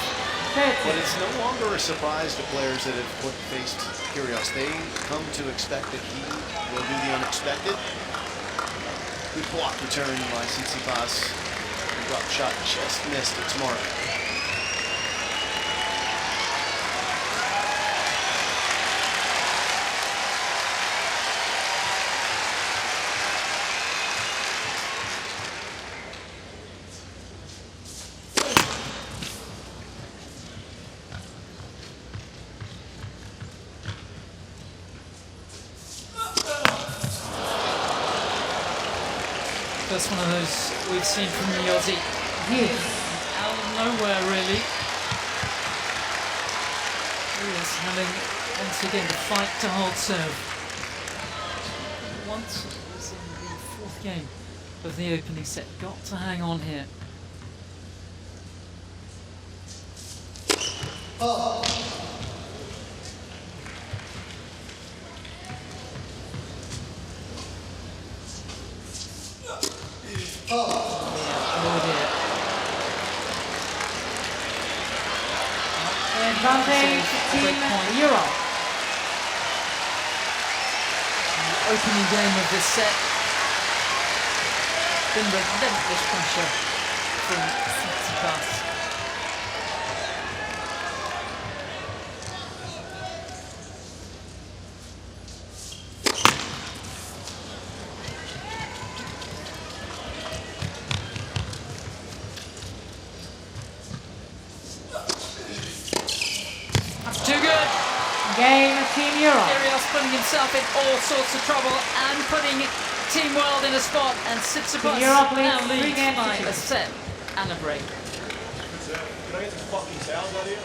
But it's no longer a surprise to players that have faced Kiryos. They come to expect that he will do the unexpected. Good block return by Chichipass. The drop shot just missed its mark. First one of those we've seen from the Aussie. Yes. Out of nowhere, really. He is having, once again, to fight to hold serve. Once it was in the 4th game of the opening set. Got to hang on here. Advantage Team Europe. The opening game of this set. Been relentless pressure from Chichipass. Game Team Europe. Kiryos putting himself in all sorts of trouble and putting Team World in a spot, and Chichipass now leads by a set and a break. Can I get some fucking sounds out of here?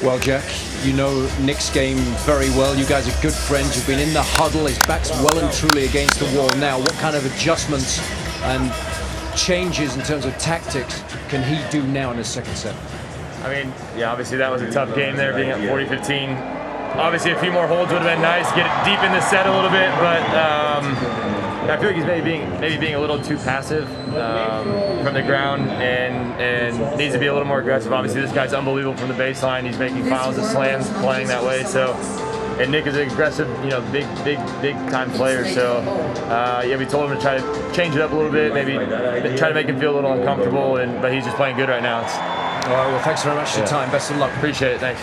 Well, Jack, you know Nick's game very well. You guys are good friends. You've been in the huddle. His back's well and truly against the wall now. What kind of adjustments and changes in terms of tactics can he do now in his second set? I mean, yeah, obviously that was a tough game there, being at 40-15. Obviously a few more holds would have been nice, get it deep in the set a little bit, but I feel like he's maybe being a little too passive from the ground and needs to be a little more aggressive. Obviously, this guy's unbelievable from the baseline. He's making fouls and slams playing that way. So, and Nick is an aggressive, you know, big time player. So, yeah, we told him to try to change it up a little bit, maybe try to make him feel a little uncomfortable. But he's just playing good right now. All right. Well, thanks very much for your time. Best of luck. Appreciate it. Thanks.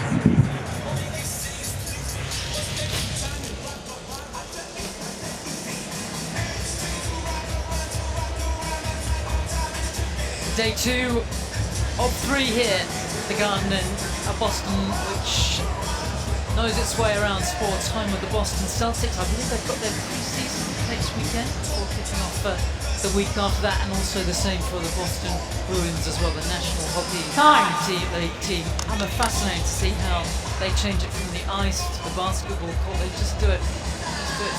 Day 2 of 3 here, the Garden in Boston, which knows its way around sports, home of the Boston Celtics. I believe they've got their pre-season next weekend before kicking off the week after that, and also the same for the Boston Bruins as well, the National Hockey League team. I'm fascinated to see how they change it from the ice to the basketball court. They just do it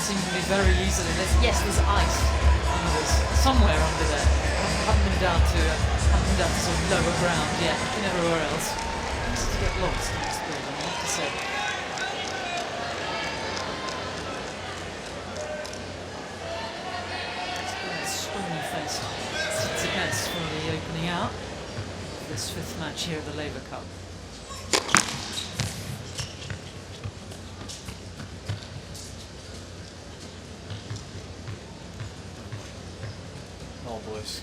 seemingly very easily. There's ice somewhere under there. Haven't been down to sort of lower ground yet, and everywhere else. Just to get lost in this building, I have to say. Stormy-faced Chichipass for the opening out of this 5th match here of the Laver Cup. Oh, boys.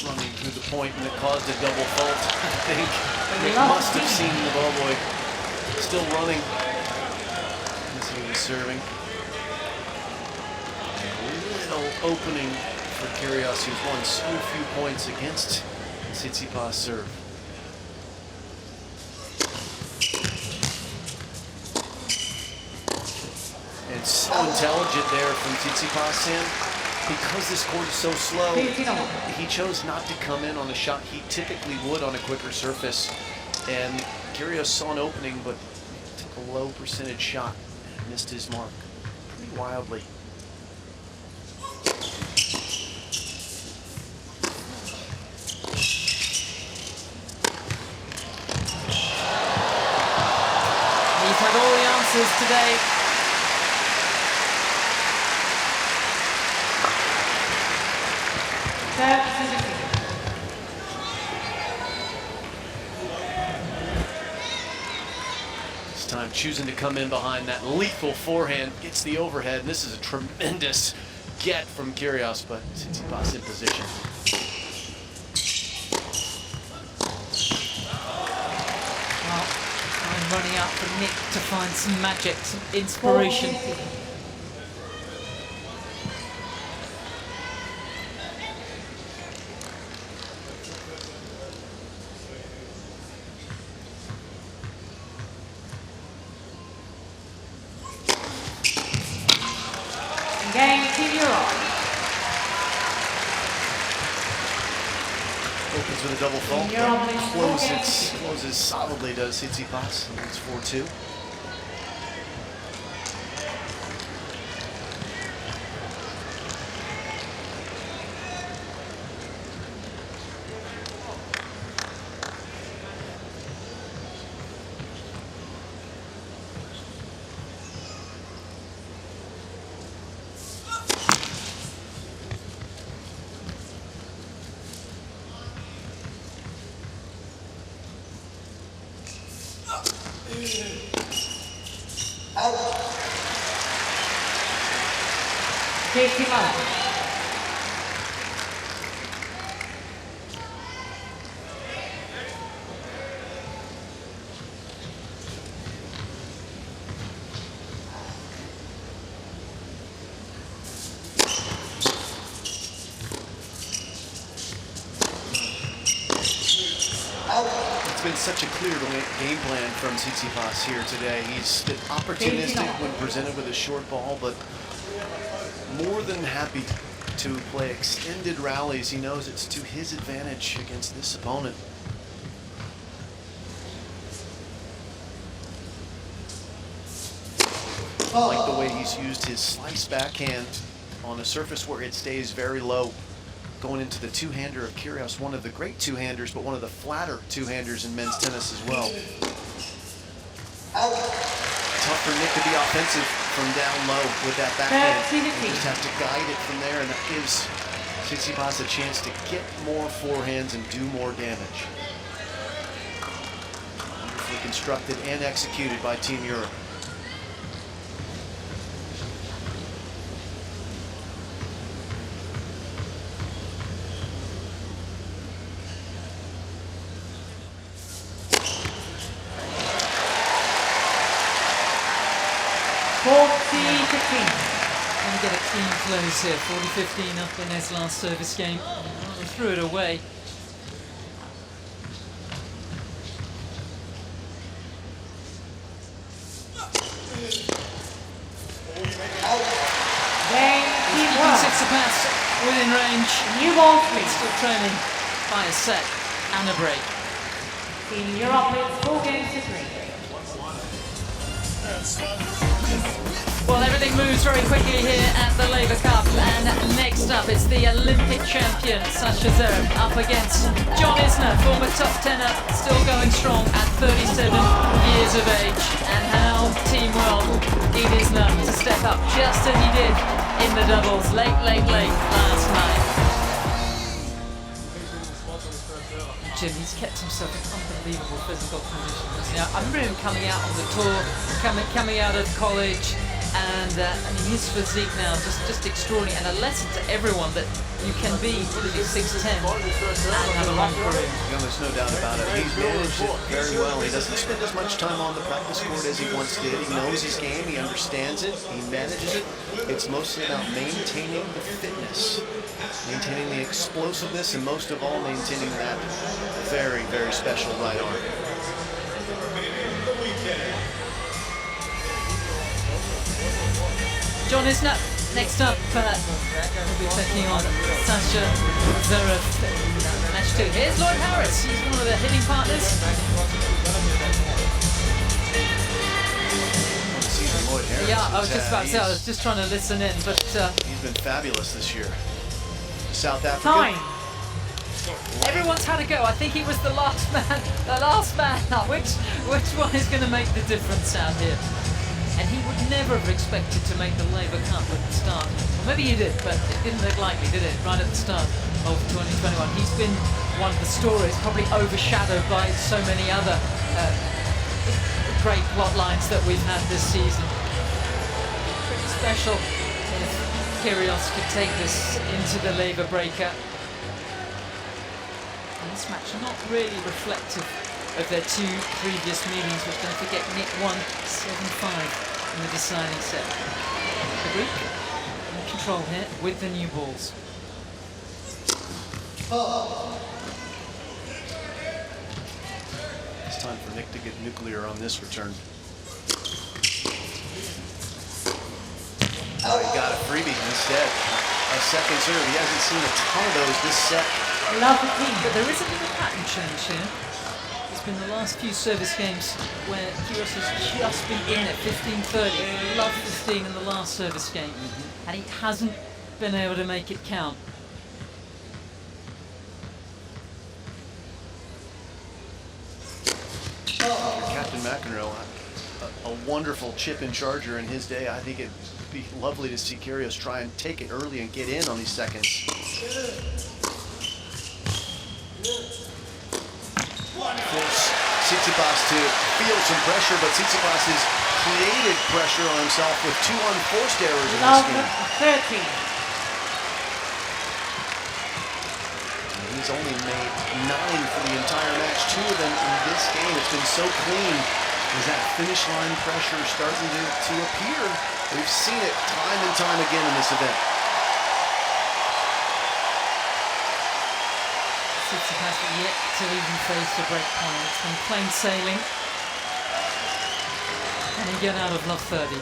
Running through the point, and it caused a double fault. I think Nick must have seen the ball boy still running as he was serving. A little opening for Kyrgios, who's won so few points against Chichipass serve. And so intelligent there from Chichipass, Sam. Because this court is so slow, he chose not to come in on a shot he typically would on a quicker surface. And Kyrgios saw an opening, but took a low percentage shot and missed his mark pretty wildly. He's had all the answers today. This time choosing to come in behind that lethal forehand, gets the overhead, and this is a tremendous get from Kyrgios, but Chichipass in position. Well, I'm running out for Nick to find some magic, some inspiration. Game Kiryos. Opens with a double fault. Closes solidly, does Chichipass. It's 4-2. It's been such a clear game plan from Chichipass here today. He's been opportunistic when presented with a short ball, but more than happy to play extended rallies. He knows it's to his advantage against this opponent. I like the way he's used his slice backhand on a surface where it stays very low. Going into the two-hander of Kyrgios, one of the great two-handers, but one of the flatter two-handers in men's tennis as well. Tough for Nick to be offensive from down low with that backhand. He just has to guide it from there, and that gives Chichipas a chance to get more forehands and do more damage. Wonderfully constructed and executed by Team Europe. Going to get a clean close here. 40-15 up in his last service game. He threw it away. Keeping Chichipas within range. New ball three. Still trailing by a set and a break. Team Europe leads 4 games to 3. Well, everything moves very quickly here at the Laver Cup, and next up it's the Olympic champion Sasha Zverev up against John Isner, former top tenor, still going strong at 37 years of age. And how Team World need Isner to step up just as he did in the doubles late last night. Jim, he's kept himself in unbelievable physical condition. I remember him coming out on the tour, coming out of college, and I mean, his physique now just extraordinary, and a lesson to everyone that you can be 6'10" and have a long career. Yeah, there's no doubt about it. He's managed it very well. He doesn't spend as much time on the practice court as he once did. He knows his game, he understands it, he manages it. It's mostly about maintaining the fitness, maintaining the explosiveness, and most of all, maintaining that very, very special right arm. John Isner, next up, will be taking on Sasha Zverev in match 2. Here's Lloyd Harris, he's one of the hitting partners. Lloyd Harris, yeah, I was just about to say, I was just trying to listen in, but he's been fabulous this year. South Africa. Time. Everyone's had a go. I think he was the last man up. Which one is going to make the difference out here? And he would never have expected to make the Laver Cup at the start. Well, maybe he did, but it didn't look likely, did it? Right at the start of 2021. He's been one of the stories, probably overshadowed by so many other great plot lines that we've had this season. Pretty special if Kiryos could take this into the Laver breaker. And this match not really reflective of their 2 previous meetings, which, don't forget, Nick won 7-5 in the deciding set. The Greek in control here with the new balls. It's time for Nick to get nuclear on this return. Oh, he got a freebie instead. A second serve. He hasn't seen a ton of those this set. Love the team. But there is a little pattern change here. It's been the last few service games where Kiryos has just been in at 15-30. Love 15 in the last service game. And he hasn't been able to make it count. Captain McEnroe, a wonderful chip and charger in his day. I think it'd be lovely to see Kiryos try and take it early and get in on these seconds. Force Tsitsipas to feel some pressure, but Tsitsipas has created pressure on himself with 2 unforced errors in this game. 13. He's only made 9 for the entire match. 2 of them in this game. It's been so clean. As that finish line pressure starting to appear. We've seen it time and time again in this event. Tsitsipas yet to even face a break point. It's been plain sailing. And he get out of love 30.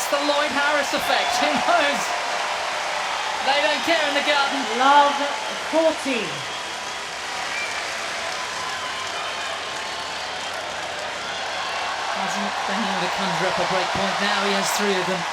The Lloyd Harris effect, who knows? They don't care in the garden. Love 14. hasn't been able to conjure up a break point. Now he has 3 of them.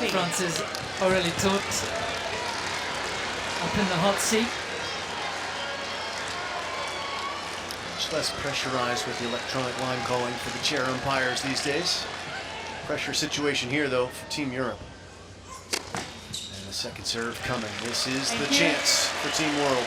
France's already taught up in the hot seat. Much less pressurized with the electronic line calling for the chair umpires these days. Pressure situation here though for Team Europe. And the second serve coming. This is the chance for Team World.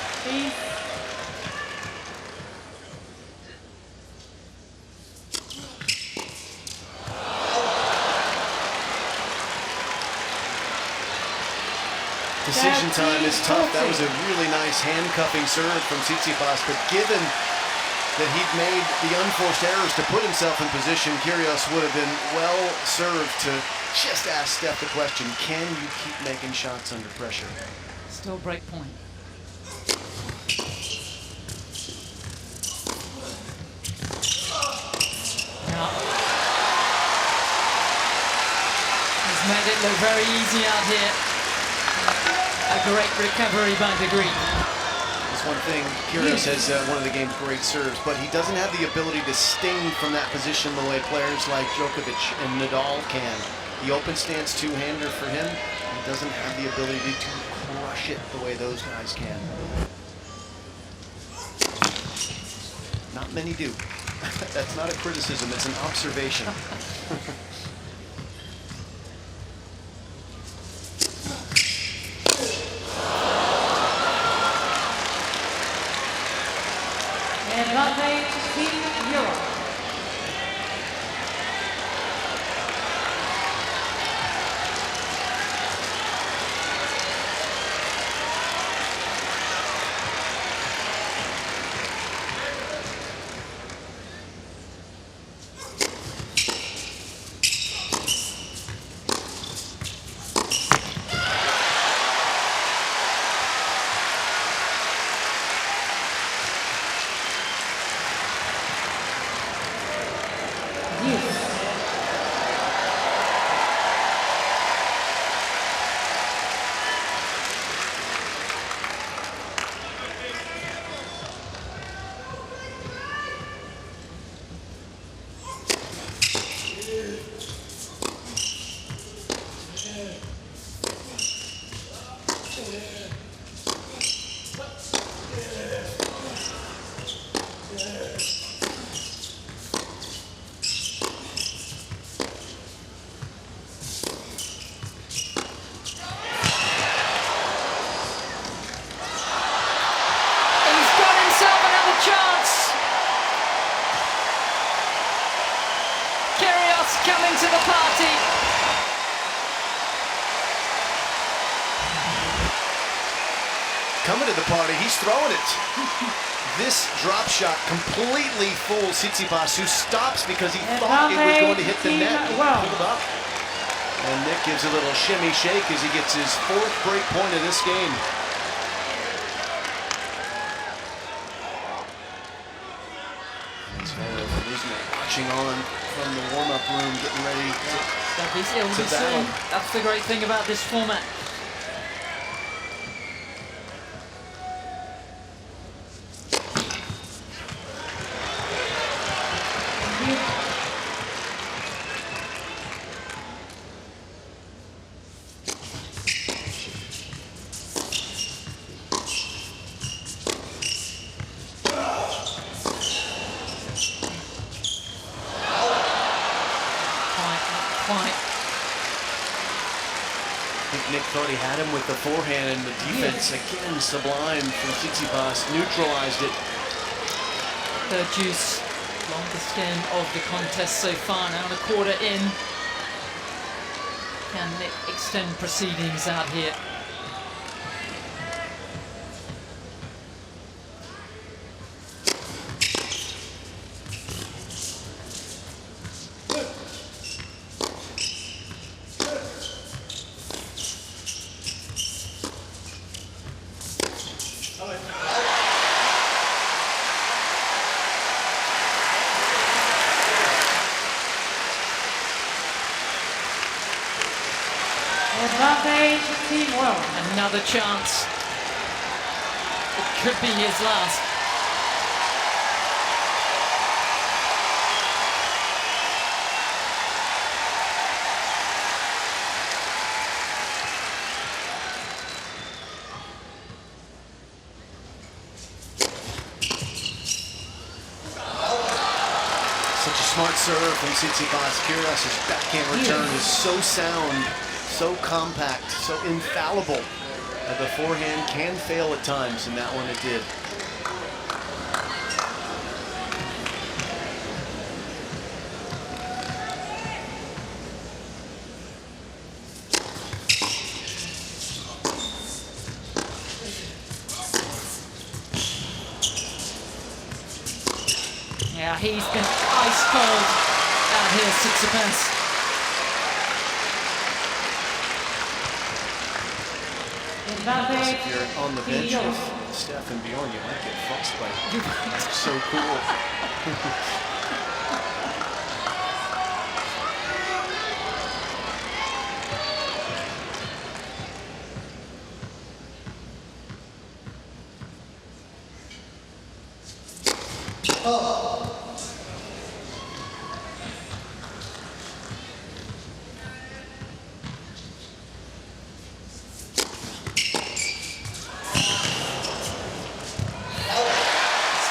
Decision time is tough. That was a really nice handcuffing serve from Chichipass, but given that he'd made the unforced errors to put himself in position, Kyrgios would have been well served to just ask Steph the question, can you keep making shots under pressure? Still break point. Now, he's made it look very easy out here. A great recovery by the Greek. That's one thing. Kyrgios has one of the game's great serves, but he doesn't have the ability to sting from that position the way players like Djokovic and Nadal can. The open stance two-hander for him, he doesn't have the ability to crush it the way those guys can. Not many do. That's not a criticism, it's an observation. Advantage Team Europe. Coming to the party. Coming to the party, he's throwing it. This drop shot completely fools Tsitsipas, who stops because he thought it was going to hit the net. Pulled up. And Nick gives a little shimmy shake as he gets his 4th break point of this game. Watching on from the warm-up room, getting ready to battle. That's the great thing about this format. Nick thought he had him with the forehand, and the defense again sublime from Tsitsipas, neutralized it. Third juice, longest game of the contest so far, now a quarter in. Can Nick extend proceedings out here? Advantage Team World. Another chance. It could be his last. Such a smart serve from Chichipass. Kyrgios's backhand return is so sound, so compact, so infallible. The forehand can fail at times, and that one it did. Yeah, he's been ice cold out here, Chichipass. If you're on the bench with Steph and Bjorn, you might get fussed by it. It's so cool.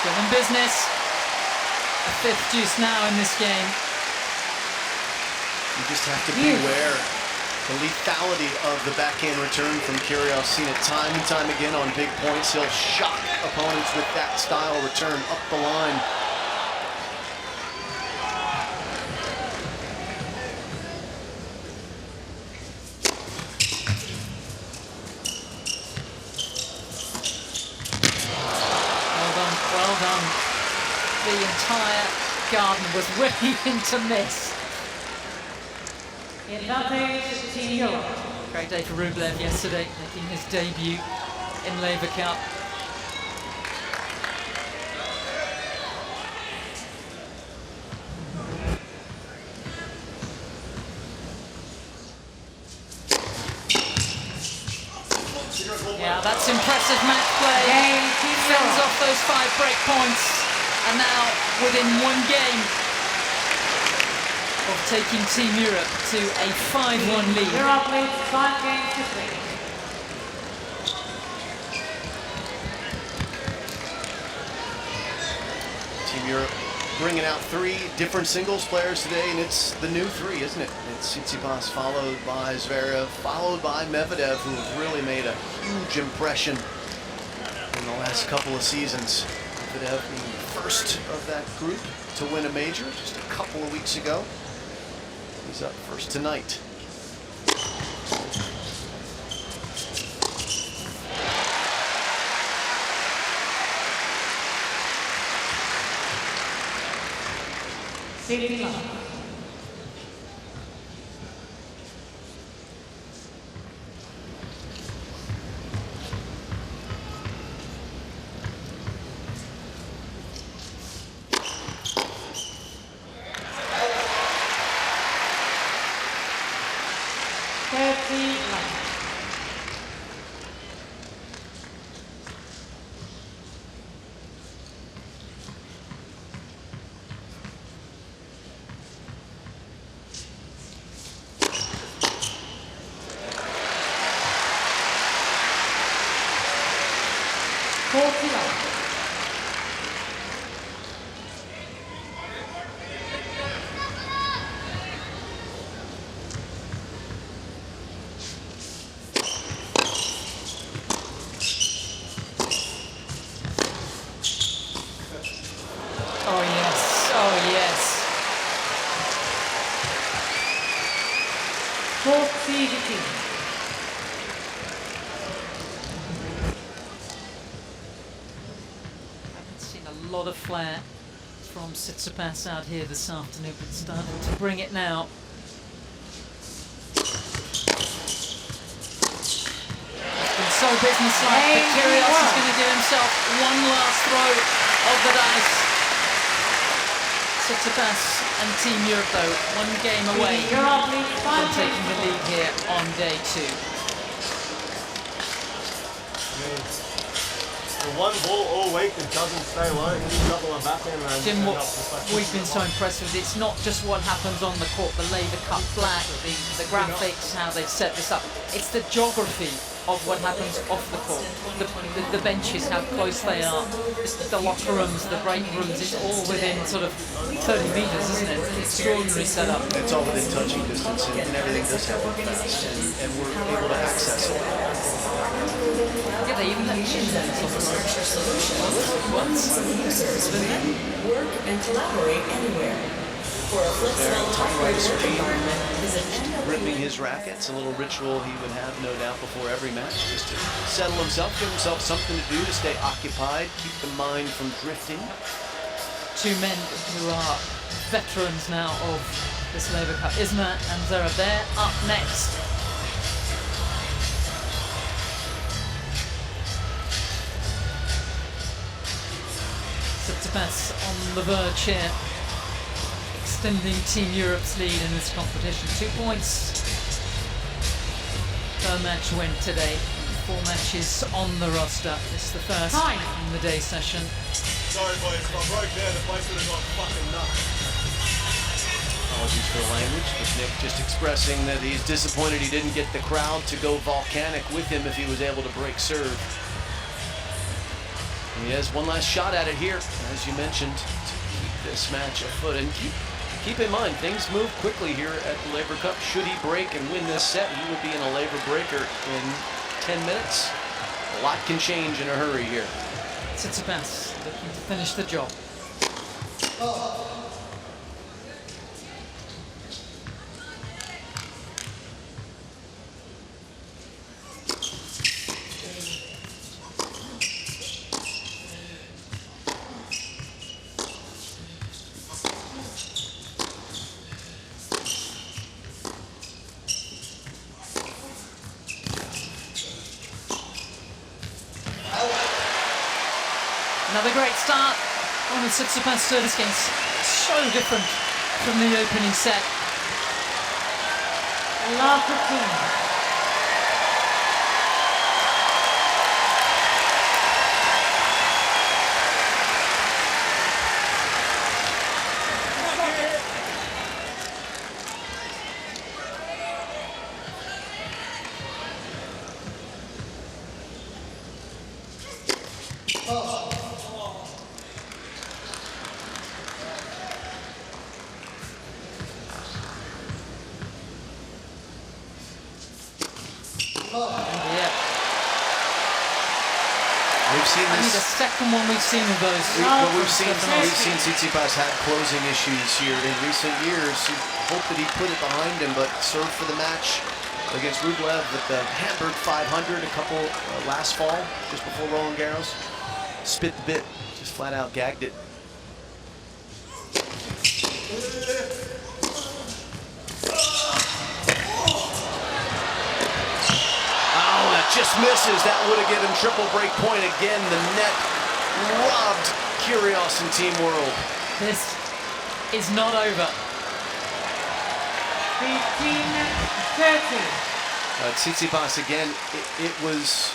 Still in business. A fifth deuce now in this game. You just have to beware the lethality of the backhand return from Kyrgios. Seen it time and time again on big points. He'll shock opponents with that style return up the line. Well done. The entire garden was waiting to miss. Advantage Team Europe. Great day for Rublev yesterday, making his debut in Laver Cup. Yeah, that's impressive match play. Fends off those 5 break points, and now within 1 game of taking Team Europe to a 5-1 lead. Europe leads 5 games to 3. Team Europe bringing out 3 different singles players today, and it's the new 3, isn't it? It's Tsitsipas, followed by Zverev, followed by Medvedev, who have really made a huge impression in the last couple of seasons. Medvedev being the first of that group to win a major just a couple of weeks ago. He's up first tonight. Safety line. Safety line. Oh yes, oh yes. 4-3. Haven't seen a lot of flair from Tsitsipas out here this afternoon, but starting to bring it now. It's been so businesslike, but Kyrgios is going to give himself one last throw of the dice. Chichipass and Team Europe, though, one game away from taking the lead here on day 2. The one ball all week that doesn't stay low, he's got one back in. Jim, what we've been so impressed with, it's not just what happens on the court, the Laver Cup flag, the graphics, how they've set this up. It's the geography of what happens off the court. The benches, how close they are, the locker rooms, the break rooms, it's all within sort of 30 meters, isn't it? It's an extraordinary setup. It's all within touching distance, and everything does happen fast, and we're able to access it. Yeah, they even let infrastructure solutions for users who work and collaborate anywhere. For a flexible hybrid work environment, visit Ripping his rackets, a little ritual he would have, no doubt, before every match, just to settle himself, give himself something to do to stay occupied, keep the mind from drifting. 2 men who are veterans now of this Laver Cup. Isma and Zara, they're up next. Chichipass on the verge here, extending Team Europe's lead in this competition. 2 points per match win today. 4 matches on the roster. This is the first in the day session. Sorry boys, if I broke there, the place would have gone fucking nuts. Apologies for the language, but Nick just expressing that he's disappointed he didn't get the crowd to go volcanic with him if he was able to break serve. He has one last shot at it here, as you mentioned, to keep this match afoot. And keep in mind, things move quickly here at the Laver Cup. Should he break and win this set, he will be in a Laver breaker in 10 minutes. A lot can change in a hurry here. Chichipass looking to finish the job. Another great start on the Chichipass service game. So different from the opening set. Love the team. We've seen I this. think the second one we've seen of those. We've seen Chichipass had closing issues here in recent years. You hope that he put it behind him, but served for the match against Rublev with the Hamburg 500 a couple last fall, just before Roland Garros. Spit the bit, just flat out gagged it. Just misses. That would have given triple break point again. The net robbed Kyrgios and Team World. This is not over. 15-30. Chichipass again. It was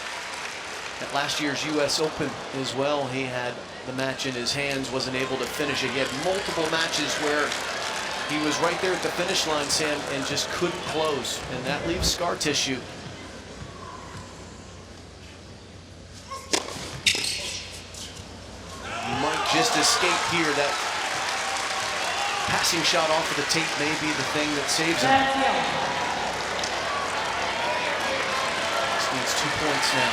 at last year's U.S. Open as well. He had the match in his hands, wasn't able to finish it. He had multiple matches where he was right there at the finish line, Sam, and just couldn't close. And that leaves scar tissue. Just escape here. That passing shot off of the tape may be the thing that saves him. Just needs 2 points now.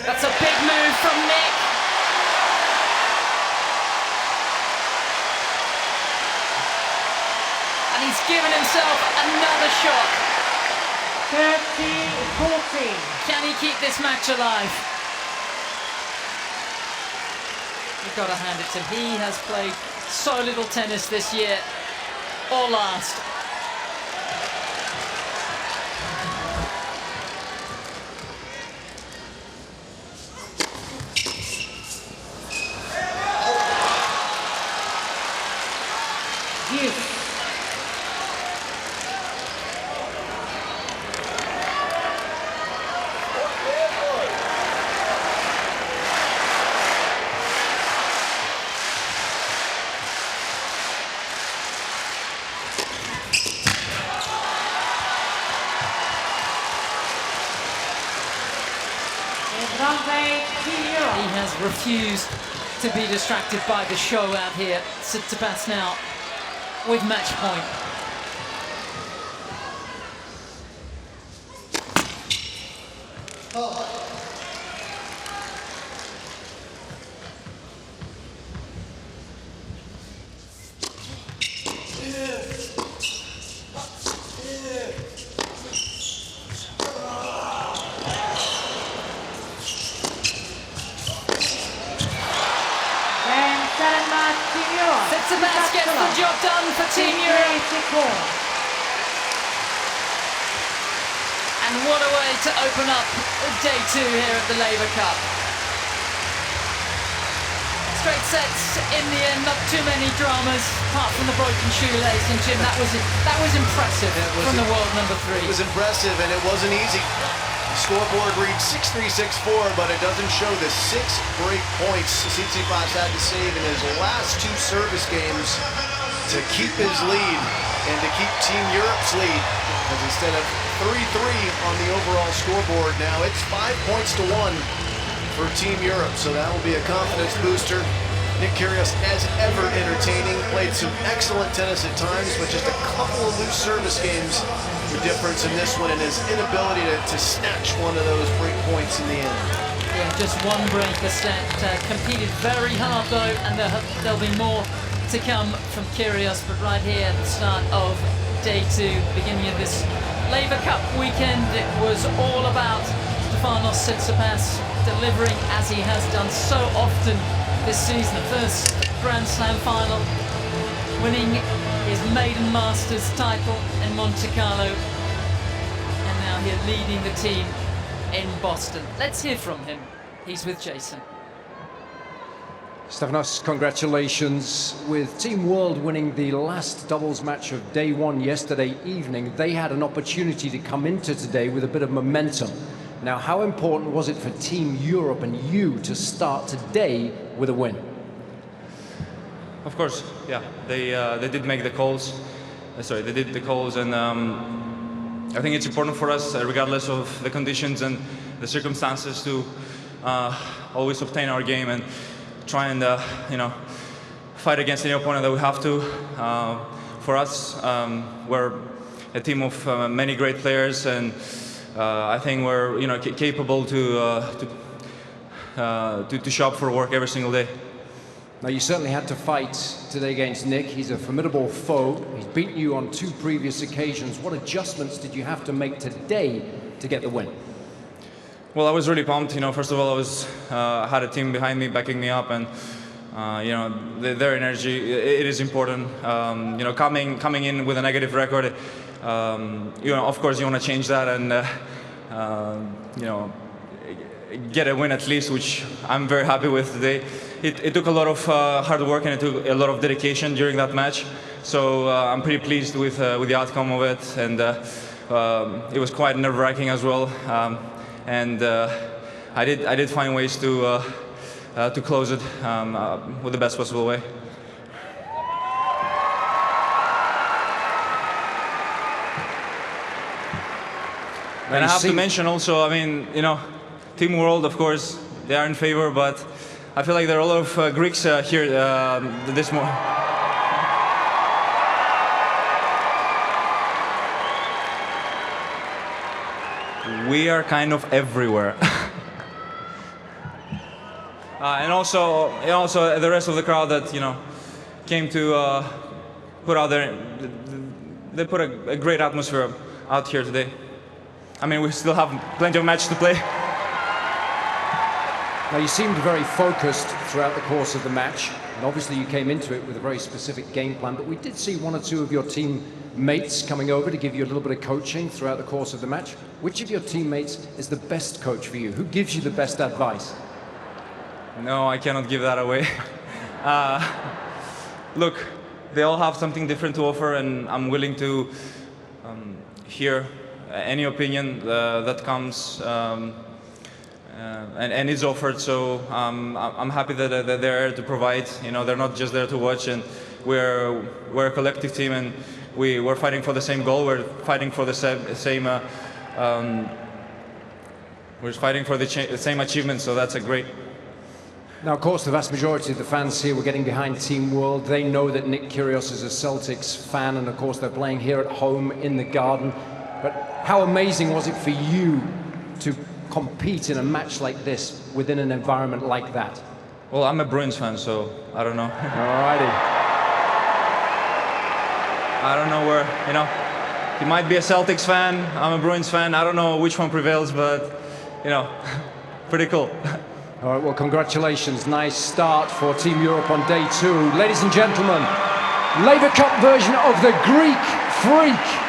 That's a big move from Nick. And he's given himself another shot. 30-30. 14. Can he keep this match alive? You've got to hand it to him. He has played so little tennis this year, or last. He has refused to be distracted by the show out here. Chichipass now with match point. Chichipass gets the job done for Team Europe. And what a way to open up day 2 here at the Laver Cup. Straight sets in the end, not too many dramas, apart from the broken shoelace. And Jim, that was impressive from the world number 3. It was impressive, and it wasn't easy. The scoreboard reads 6-3, 6-4, but it doesn't show the 6 break points Chichipass had to save in his last 2 service games to keep his lead and to keep Team Europe's lead. Because instead of 3-3 on the overall scoreboard, now it's 5 points to 1 for Team Europe. So that will be a confidence booster. Nick Kyrgios, as ever, entertaining. Played some excellent tennis at times, but just a couple of loose service games. The difference in this one and his inability to snatch one of those break points in the end. Yeah, just one break a set. Competed very hard though, and there'll be more to come from Kyrgios. But right here at the start of day 2, beginning of this Laver Cup weekend, it was all about Stefanos Chichipass delivering as he has done so often this season. The first Grand Slam final, winning his maiden Masters title in Monte Carlo, and now here leading the team in Boston. Let's hear from him. He's with Jason. Stefanos, congratulations. With Team World winning the last doubles match of day 1 yesterday evening, they had an opportunity to come into today with a bit of momentum. Now, how important was it for Team Europe and you to start today with a win? Of course, yeah. They did make the calls. They did the calls, and I think it's important for us, regardless of the conditions and the circumstances, to always obtain our game and try and fight against any opponent that we have to. For us, we're a team of many great players, and I think we're capable to show up for work every single day. Now, you certainly had to fight today against Nick. He's a formidable foe. He's beaten you on 2 previous occasions. What adjustments did you have to make today to get the win? Well, I was really pumped. First of all, I had a team behind me, backing me up, and their energy, it is important. Coming in with a negative record, of course you want to change that and get a win at least, which I'm very happy with today. It took a lot of hard work, and it took a lot of dedication during that match. So I'm pretty pleased with the outcome of it, and it was quite nerve-wracking as well. I did find ways to close it with the best possible way. And I have to mention also, Team World, of course, they are in favor, but I feel like there are a lot of Greeks here this morning. We are kind of everywhere. And also the rest of the crowd that came to put out there. They put a great atmosphere out here today. I mean, we still have plenty of match to play. Now, you seemed very focused throughout the course of the match, and obviously you came into it with a very specific game plan, but we did see one or two of your teammates coming over to give you a little bit of coaching throughout the course of the match. Which of your teammates is the best coach for you? Who gives you the best advice? No, I cannot give that away. Look, they all have something different to offer, and I'm willing to hear any opinion that comes and is offered. So I'm happy that they're there to provide. You know, they're not just there to watch, and we're a collective team, and we're fighting for the same goal. We're fighting for the same. We're fighting for the same achievement. So that's a great. Now, of course, the vast majority of the fans here were getting behind Team World. They know that Nick Kyrgios is a Celtics fan, and of course they're playing here at home in the Garden. But how amazing was it for you to compete in a match like this within an environment like that? Well, I'm a Bruins fan, so I don't know. Alrighty. I don't know where, you know, he might be a Celtics fan, I'm a Bruins fan. I don't know which one prevails, but, you know, pretty cool. All right, well, congratulations. Nice start for Team Europe on day 2. Ladies and gentlemen, Laver Cup version of the Greek Freak.